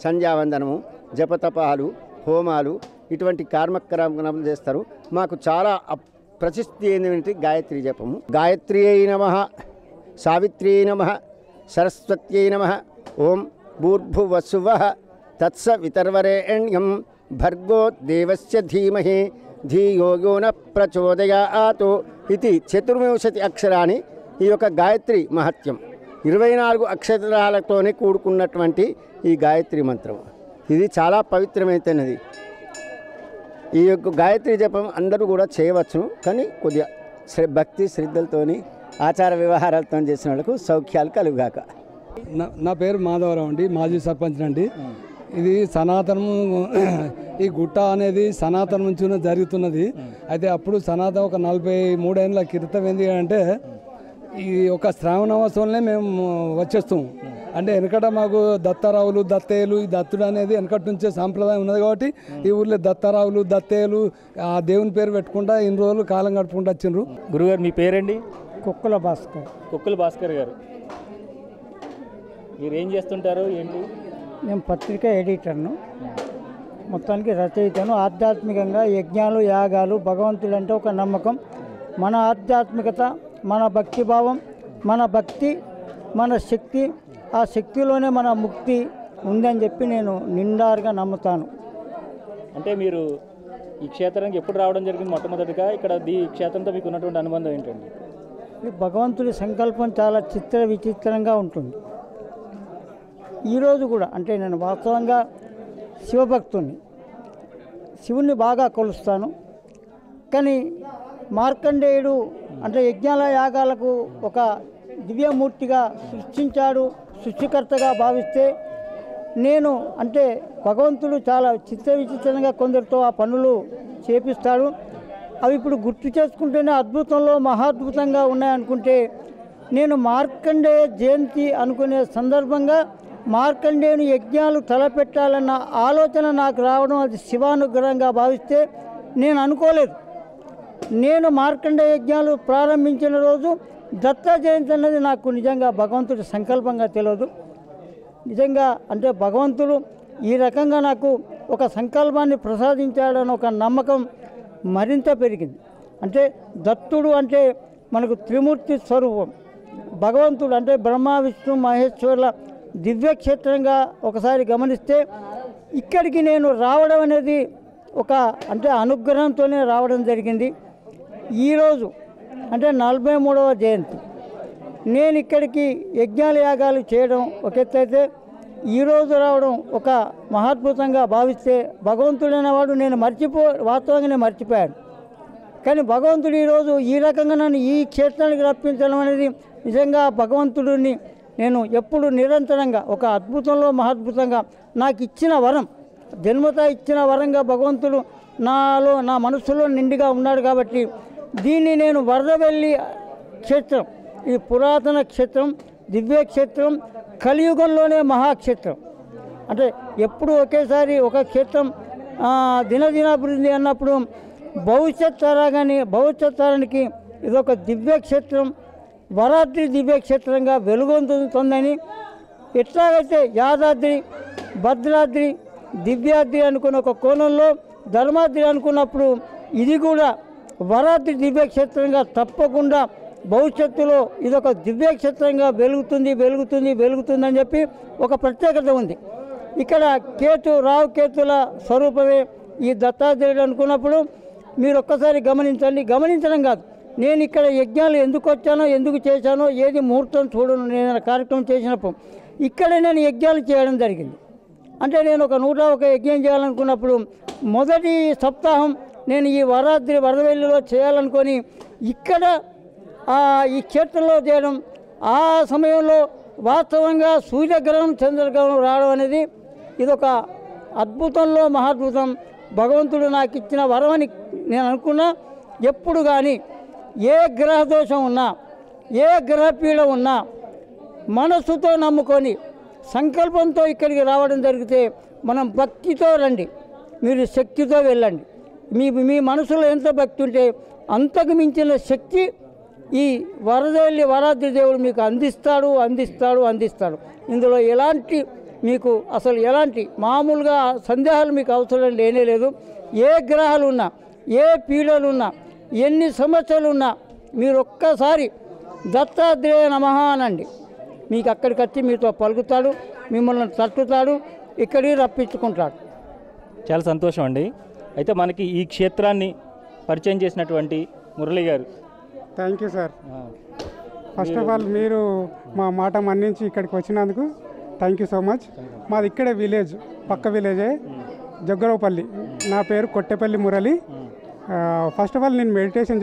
సంధ్యావందనము జపతపాలు హోమాలు ఇటువంటి కర్మక్రమం చేస్తారు. మాకు చాలా ప్రసిద్ధి ఏంటంటే గాయత్రి జపము. గాయత్రి అయి నమః, సావిత్రి అయి నమః, సరస్వత్యై నమః. ఓం భూర్భువస్సువః తత్స వితర్వరేణ్యం భర్గో దేవస్య ధీమహి ధియో యో న ప్రచోదయాత్ ఇది 24 అక్షరాన్ని ఈ యొక్క గాయత్రి మహత్యం. 24 అక్షరాలతోనే కూడుకున్నటువంటి ఈ గాయత్రి మంత్రం ఇది చాలా పవిత్రమైనది. ఈ యొక్క గాయత్రి జపం అందరూ కూడా చేయవచ్చు, కానీ కొద్దిగా భక్తి శ్రద్ధలతోని ఆచార వ్యవహారాలతో చేసిన వాళ్ళకు సౌఖ్యాలు కలుగాక. నా పేరు మాధవరావు అండి, మాజీ సర్పంచ్ అండి. ఇది సనాతనము, ఈ గుట్ట అనేది సనాతనం నుంచి జరుగుతున్నది. అయితే అప్పుడు సనాతనం ఒక 43 ఏళ్ళ క్రితం ఏంటి అంటే ఈ ఒక శ్రావణ మాసంలోనే మేము వచ్చేస్తాం. అంటే వెనకట మాకు దత్తారావులు దత్తేయులు ఈ దత్తుడు అనేది వెనకటి నుంచే సాంప్రదాయం ఉన్నది కాబట్టి ఈ ఊర్లో దత్తారావులు దత్తేయులు ఆ దేవుని పేరు పెట్టుకుంటా ఇన్ని రోజులు కాలం గడుపుకుంటూ వచ్చిండ్రు. గురుగారు మీ పేరండి? కుక్కల భాస్కర్. కుక్కల భాస్కర్ గారు, మీరు ఏం చేస్తుంటారు ఏంటి? నేను పత్రికా ఎడిటర్ను, మొత్తానికి రచయితను. ఆధ్యాత్మికంగా యజ్ఞాలు యాగాలు భగవంతుడు అంటే ఒక నమ్మకం. మన ఆధ్యాత్మికత, మన భక్తిభావం, మన భక్తి, మన శక్తి, ఆ శక్తిలోనే మన ముక్తి ఉందని చెప్పి నేను నిండారుగా నమ్ముతాను. అంటే మీరు ఈ క్షేత్రానికి ఎప్పుడు రావడం జరిగింది? మొట్టమొదటిగా ఇక్కడ ఈ క్షేత్రంతో మీకు ఉన్నటువంటి అనుబంధం ఏంటండి? ఈ భగవంతుడి సంకల్పం చాలా చిత్ర విచిత్రంగా ఉంటుంది. ఈరోజు కూడా అంటే నేను వాస్తవంగా శివభక్తుని, శివుణ్ణి బాగా కొలుస్తాను. కానీ మార్కండేయుడు అంటే యజ్ఞాల యాగాలకు ఒక దివ్యమూర్తిగా సృష్టించాడు, సృష్టికర్తగా భావిస్తే నేను అంటే భగవంతుడు చాలా చిత్ర విచిత్రంగా కొందరితో ఆ పనులు చేపిస్తాడు. అవి ఇప్పుడు గుర్తు చేసుకుంటేనే అద్భుతంలో మహాద్భుతంగా ఉన్నాయనుకుంటే, నేను మార్కండేయ జయంతి అనుకునే సందర్భంగా మార్కండేయుని యజ్ఞాలు తలపెట్టాలన్న ఆలోచన నాకు రావడం అది శివానుగ్రహంగా భావిస్తే నేను అనుకోలేదు. నేను మార్కండేయ యజ్ఞాలు ప్రారంభించిన రోజు దత్త జయంతి అన్నది నాకు నిజంగా భగవంతుడి సంకల్పంగా తెలియదు. నిజంగా అంటే భగవంతుడు ఈ రకంగా నాకు ఒక సంకల్పాన్ని ప్రసాదించాడని ఒక నమ్మకం మరింత పెరిగింది. అంటే దత్తుడు అంటే మనకు త్రిమూర్తి స్వరూపం. భగవంతుడు అంటే బ్రహ్మ విష్ణు మహేశ్వరుల దివ్యక్షేత్రంగా ఒకసారి గమనిస్తే ఇక్కడికి నేను రావడం అనేది ఒక అంటే అనుగ్రహంతోనే రావడం జరిగింది. ఈరోజు అంటే 43వ జయంతి నేను ఇక్కడికి యజ్ఞాల యాగాలు చేయడం ఒక ఎత్తు అయితే, ఈరోజు రావడం ఒక మహాద్భుతంగా భావిస్తే భగవంతుడైన వాడు నేను వాస్తవంగా నేను మర్చిపోయాను. కానీ భగవంతుడు ఈరోజు ఈ రకంగా నన్ను ఈ క్షేత్రానికి రప్పించడం అనేది నిజంగా భగవంతుడిని నేను ఎప్పుడు నిరంతరంగా ఒక అద్భుతంలో మహాద్భుతంగా నాకు ఇచ్చిన వరం, జన్మత ఇచ్చిన వరంగా భగవంతుడు నాలో నా మనసులో నిండుగా ఉన్నాడు. కాబట్టి దీన్ని నేను వరదవెల్లి క్షేత్రం, ఇది పురాతన క్షేత్రం, దివ్యక్షేత్రం, కలియుగంలోనే మహాక్షేత్రం. అంటే ఎప్పుడు ఒకేసారి ఒక క్షేత్రం దినదినాభివృద్ధి అన్నప్పుడు భవిష్యత్ తరానికి ఇదొక దివ్యక్షేత్రం. వరాద్రి దివ్యక్షేత్రంగా వెలుగొందుతుందని, ఎట్లాగైతే యాదాద్రి, భద్రాద్రి, దివ్యాద్రి అనుకున్న ఒక కోణంలో ధర్మాద్రి అనుకున్నప్పుడు ఇది కూడా వరాద్రి దివ్యక్షేత్రంగా తప్పకుండా భవిష్యత్తులో ఇదొక దివ్యక్షేత్రంగా వెలుగుతుందని చెప్పి ఒక ప్రత్యేకత ఉంది. ఇక్కడ రావు కేతుల స్వరూపమే ఈ దత్తాత్రేయుడు అనుకున్నప్పుడు మీరు ఒక్కసారి గమనించడం కాదు, నేను ఇక్కడ యజ్ఞాలు ఎందుకు వచ్చానో, ఎందుకు చేశానో, ఏది ముహూర్తం చూడను. నేను కార్యక్రమం చేసినప్పుడు ఇక్కడే నేను యజ్ఞాలు చేయడం జరిగింది. అంటే నేను ఒక 101 యజ్ఞం చేయాలనుకున్నప్పుడు మొదటి సప్తాహం నేను ఈ వరదవెల్లిలో చేయాలనుకొని ఇక్కడ ఈ క్షేత్రంలో చేయడం, ఆ సమయంలో వాస్తవంగా సూర్యగ్రహణం, చంద్రగ్రహణం రావడం అనేది ఇదొక అద్భుతంలో మహాద్భుతం. భగవంతుడు నాకు ఇచ్చిన వరం అని నేను అనుకున్నా. ఎప్పుడు కానీ ఏ గ్రహ దోషం ఉన్నా, ఏ గ్రహపీడ ఉన్నా మనస్సుతో నమ్ముకొని సంకల్పంతో ఇక్కడికి రావడం జరిగితే మనం భక్తితో రండి, మీరు శక్తితో వెళ్ళండి. మీ మనసులో ఎంత భక్తి ఉంటే అంతకు మించిన శక్తి ఈ వరాద్రి దేవుడు మీకు అందిస్తాడు. ఇందులో అసలు ఎలాంటి మామూలుగా సందేహాలు మీకు అవసరం లేదు. ఏ గ్రహాలు ఉన్నా, ఏ పీడలు ఉన్నా, ఎన్ని సమస్యలు ఉన్నా మీరు ఒక్కసారి దత్తాత్రేయ నమః అనండి, మీకు అక్కడికి వచ్చి మీతో పలుకుతాడు, మిమ్మల్ని తట్టుతాడు, ఇక్కడికి రప్పించుకుంటాడు. చాలా సంతోషం అండి. అయితే మనకి ఈ క్షేత్రాన్ని పరిచయం చేసినటువంటి మురళి గారు. Thank you sir. First of all మీరు మా మాట మన్నించి ఇక్కడికి వచ్చినందుకు థ్యాంక్ యూ సో మచ్. మాది ఇక్కడే విలేజ్, పక్క విలేజే, జగ్గరావుపల్లి. నా పేరు కొట్టెపల్లి మురళి. ఫస్ట్ ఆఫ్ ఆల్ నేను మెడిటేషన్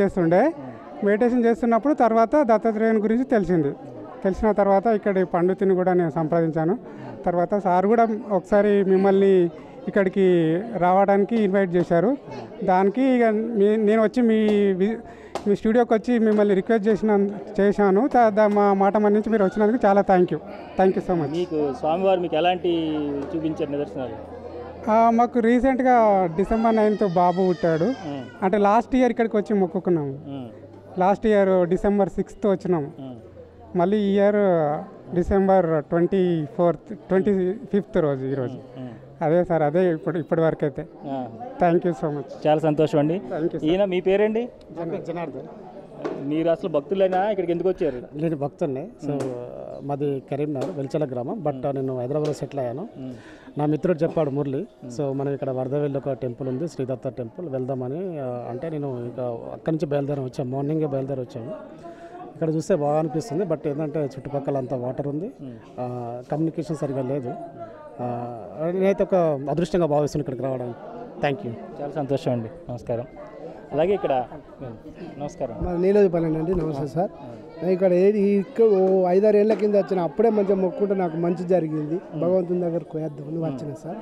చేస్తున్నప్పుడు తర్వాత దత్తాత్రేయుని గురించి తెలిసిన తర్వాత ఇక్కడి పండితుని కూడా నేను సంప్రదించాను. తర్వాత సార్ కూడా ఒకసారి మిమ్మల్ని ఇక్కడికి రావడానికి ఇన్వైట్ చేశారు. దానికి ఇక నేను వచ్చి మీ స్టూడియోకి వచ్చి మిమ్మల్ని రిక్వెస్ట్ చేశాను. మా మాట మన్నించి మీరు వచ్చినందుకు చాలా థ్యాంక్ యూ సో మచ్. మీకు స్వామివారు మీకు ఎలాంటి చూపించారు నిదర్శనాలు? మాకు రీసెంట్గా December 9th బాబు పుట్టాడు. అంటే లాస్ట్ ఇయర్ ఇక్కడికి వచ్చి మొక్కుకున్నాము. లాస్ట్ ఇయర్ December 6th వచ్చినాము. మళ్ళీ ఈ ఇయర్ December 25th రోజు ఈరోజు. అదే సార్, అదే ఇప్పటి వరకు అయితే. Thank you so much. చాలా సంతోషం అండి. ఈయన మీ పేరేంటి? జనార్దన్. మీరు అసలు భక్తులైనా ఇక్కడికి ఎందుకు వచ్చారు? నేను భక్తుడిని. సో మాది కరీంనగర్ వెల్చల గ్రామం, బట్ నేను హైదరాబాద్లో సెటిల్ అయ్యాను. నా మిత్రుడు చెప్పాడు మురళి, సో మనం ఇక్కడ వరదవెల్లి ఒక టెంపుల్ ఉంది, శ్రీదత్త టెంపుల్, వెళ్దామని. అంటే నేను ఇక అక్కడి నుంచి బయలుదేరి మార్నింగే బయలుదేరి వచ్చాము. ఇక్కడ చూస్తే బాగా అనిపిస్తుంది, బట్ ఏంటంటే చుట్టుపక్కల అంతా వాటర్ ఉంది, కమ్యూనికేషన్ సరిగా లేదు. నేనైతే ఒక అదృష్టంగా భావిస్తున్నాను ఇక్కడికి రావడానికి. Thank you. చాలా సంతోషం అండి. నమస్కారం. అలాగే ఇక్కడ నమస్కారం. నీలోజపల్లి అండి. నమస్తే సార్. ఇక్కడ 5-6 ఏళ్ళ కింద వచ్చిన, అప్పుడే మంచిగా మొక్కుంటే నాకు మంచి జరిగింది. భగవంతుని దగ్గరకు పోయేద్దామని వచ్చిన సార్.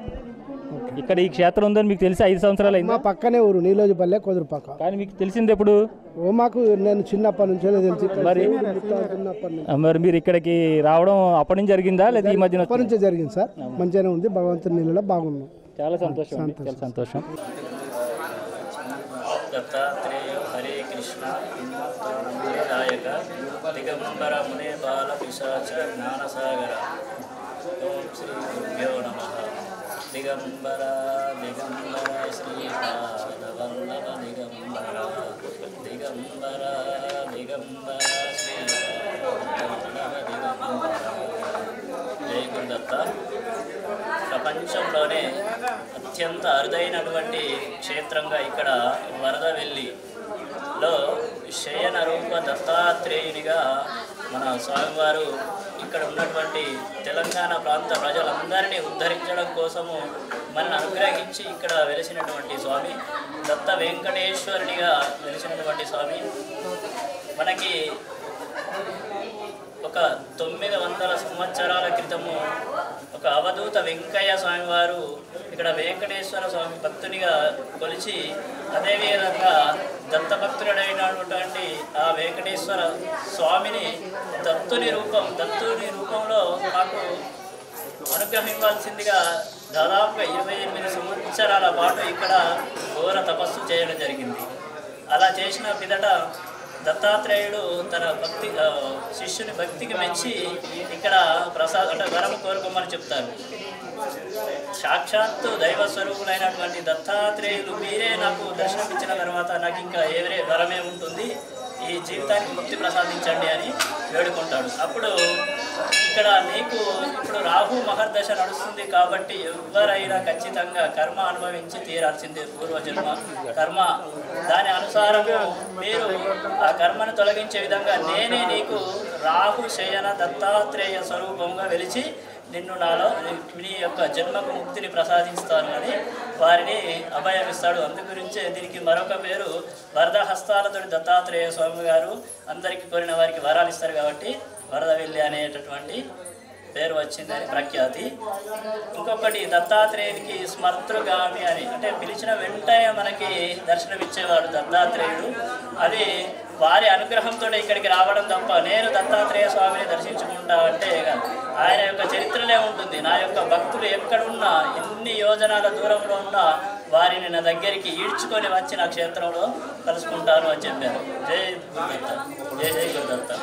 ఇక్కడ ఈ క్షేత్రం ఉందని మీకు తెలిసి 5 సంవత్సరాలు అయింది. మా పక్కనే ఊరు నీలోజపల్లె, కొదురు పక్క. కానీ మీకు తెలిసింది ఎప్పుడు? మాకు నేను చిన్నప్పటి నుంచే తెలిసి. మరి మీరు ఇక్కడికి రావడం అప్పటి నుంచి జరిగిందా లేదా ఈ మధ్యన? అప్పటి నుంచే జరిగింది సార్. మంచిగానే ఉంది, భగవంతుని నీళ్ళలో బాగున్నాం. చాలా సంతోషం. చాలా సంతోషం. దత్తాత్రేయ హరే కృష్ణ హిందాయక దిగంబర మునే బాల పిశాచ జ్ఞానసాగర ఓం శ్రీ గురుభ్యో నమః. దిగంబర శ్రీపాదవల్లభ దిగంబర జై గురుదత్త. ప్రపంచంలోనే అత్యంత అరుదైనటువంటి క్షేత్రంగా ఇక్కడ వరదవెల్లిలో శయన రూప దత్తాత్రేయునిగా మన స్వామివారు ఇక్కడ ఉన్నటువంటి తెలంగాణ ప్రాంత ప్రజలందరినీ ఉద్ధరించడం కోసము మనల్ని అనుగ్రహించి ఇక్కడ వెలిసినటువంటి స్వామి, దత్త వెంకటేశ్వరునిగా వెలిసినటువంటి స్వామి. మనకి ఒక 900 సంవత్సరాల క్రితము ఒక అవధూత వెంకయ్య స్వామి వారు ఇక్కడ వెంకటేశ్వర స్వామి భక్తునిగా కొలిచి, అదేవిధంగా దత్తభక్తుడైనటువంటి ఆ వెంకటేశ్వర స్వామిని దత్తుని రూపంలో మాకు అనుగ్రహం ఇవ్వాల్సిందిగా దాదాపుగా 28 సంవత్సరాల పాటు ఇక్కడ ఘోర తపస్సు చేయడం జరిగింది. అలా చేసిన పిదట దత్తాత్రేయుడు తన భక్తి శిష్యుని భక్తికి మెచ్చి ఇక్కడ అంటే వరం కోరుకోమని చెప్తారు. సాక్షాత్తు దైవ స్వరూపులైనటువంటి దత్తాత్రేయులు మీరే నాకు దర్శనమిచ్చిన తర్వాత నాకు ఇంకా ఏవరే వరమే ఉంటుంది, ఈ జీవితానికి ముక్తి ప్రసాదించండి అని వేడుకుంటాడు. అప్పుడు ఇక్కడ నీకు ఇప్పుడు రాహు మహర్దశ నడుస్తుంది కాబట్టి ఎవరైనా ఖచ్చితంగా కర్మ అనుభవించి తీరాల్సిందే, పూర్వజన్మ కర్మ. దాని అనుసారము మీరు ఆ కర్మను తొలగించే విధంగా నేనే నీకు రాహు శయన దత్తాత్రేయ స్వరూపంగా వెలిచి నిన్ను నాలో నీ యొక్క జన్మకు ముక్తిని ప్రసాదిస్తాను అని వారిని అభయమిస్తాడు. అందుగురించే దీనికి మరొక పేరు వరదహస్తాలతోటి దత్తాత్రేయ స్వామి గారు అందరికీ కోరిన వారికి వరాలు ఇస్తారు కాబట్టి వరదవెల్లి అనేటటువంటి పేరు వచ్చిందని ప్రఖ్యాతి. ఇంకొకటి దత్తాత్రేయునికి స్మర్తృగామి అని, అంటే పిలిచిన వెంటనే మనకి దర్శనమిచ్చేవాడు దత్తాత్రేయుడు. అది వారి అనుగ్రహంతో ఇక్కడికి రావడం తప్ప నేను దత్తాత్రేయ స్వామిని దర్శించుకుంటా అంటే ఆయన యొక్క చరిత్రలే ఉంటుంది. నా యొక్క భక్తులు ఎక్కడున్నా ఎన్ని యోజనాల దూరంలో ఉన్నా వారిని నా దగ్గరికి ఈడ్చుకొని వచ్చి నా క్షేత్రంలో కలుసుకుంటాను అని చెప్పారు. జై గురుదత్త, జై జై గురుదత్త.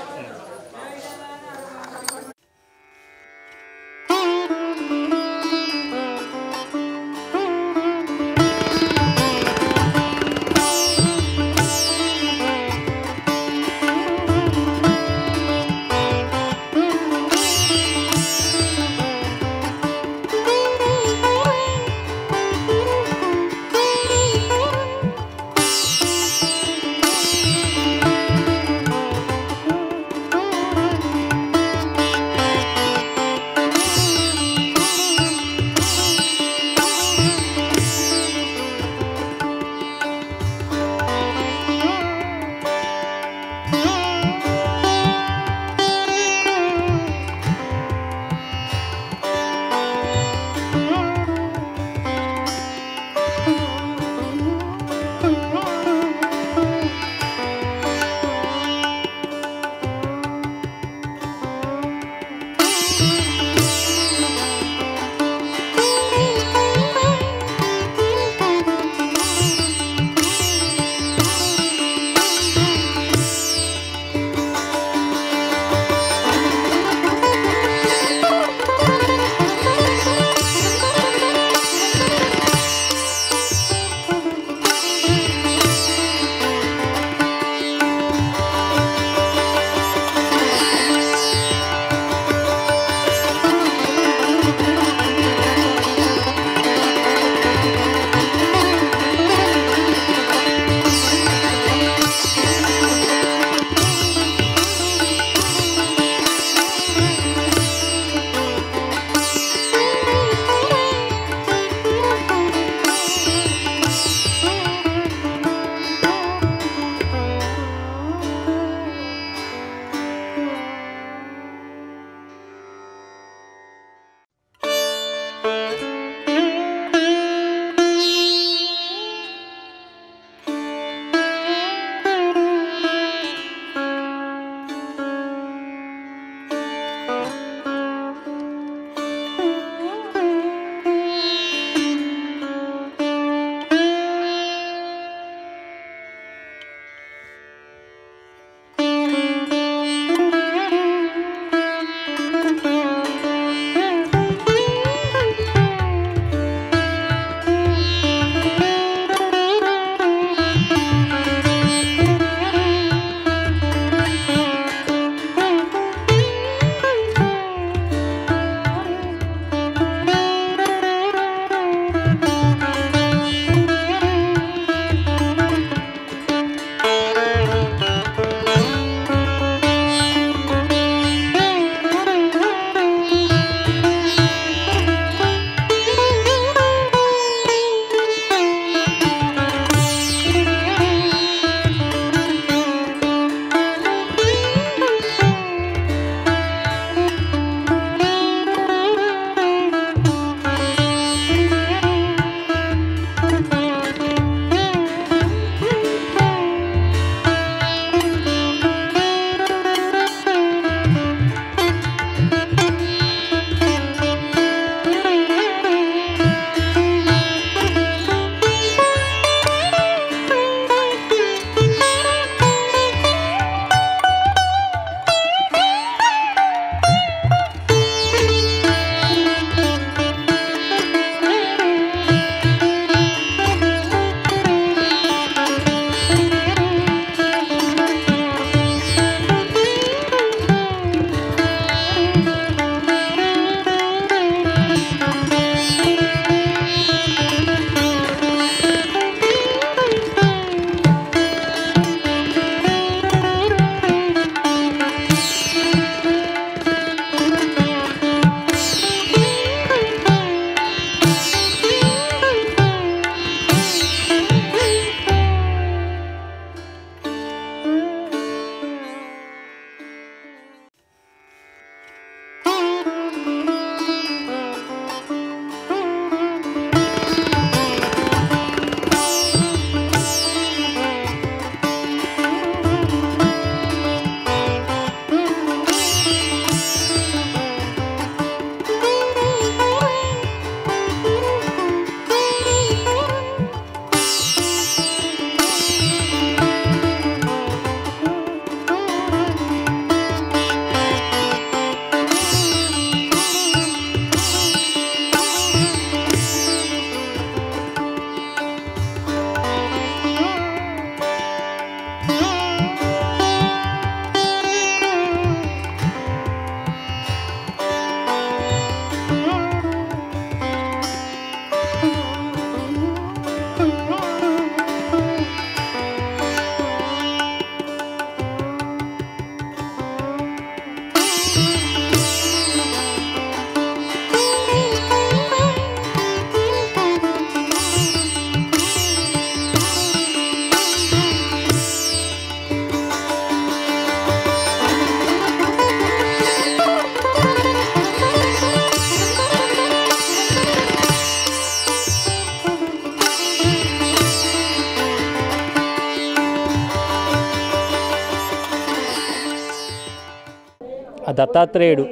దత్తాత్రేయుడు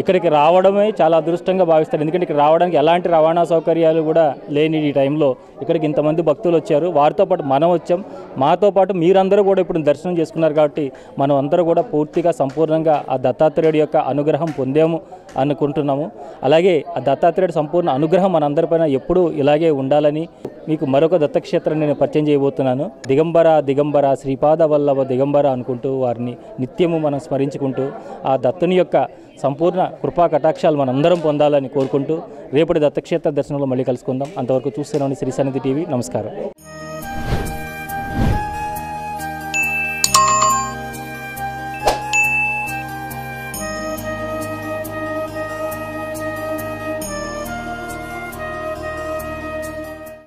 ఇక్కడికి రావడమే చాలా అదృష్టంగా భావిస్తారు. ఎందుకంటే ఇక్కడ రావడానికి ఎలాంటి రవాణా సౌకర్యాలు కూడా లేని ఈ టైంలో ఇక్కడికి ఇంతమంది భక్తులు వచ్చారు. వారితో పాటు మనం వచ్చాం, మాతో పాటు మీరందరూ కూడా ఇప్పుడు దర్శనం చేసుకున్నారు. కాబట్టి మనం అందరూ కూడా పూర్తిగా సంపూర్ణంగా ఆ దత్తాత్రేయుడి యొక్క అనుగ్రహం పొందాము అనుకుంటున్నాము. అలాగే ఆ దత్తాత్రేయుడి సంపూర్ణ అనుగ్రహం మనందరిపైన ఎప్పుడూ ఇలాగే ఉండాలని మీకు మరొక దత్తక్షేత్రం నేను పరిచయం చేయబోతున్నాను. దిగంబర దిగంబర శ్రీపాద వల్లభ దిగంబర అనుకుంటూ వారిని నిత్యము మనం స్మరించుకుంటూ ఆ దత్తుని యొక్క సంపూర్ణ కృపా కటాక్షాలు మనందరం పొందాలని కోరుకుంటూ రేపటి దత్తక్షేత్ర దర్శనంలో మళ్ళీ కలుసుకుందాం. అంతవరకు చూస్తున్నాను శ్రీ సన్నిధి టీవీ. నమస్కారం.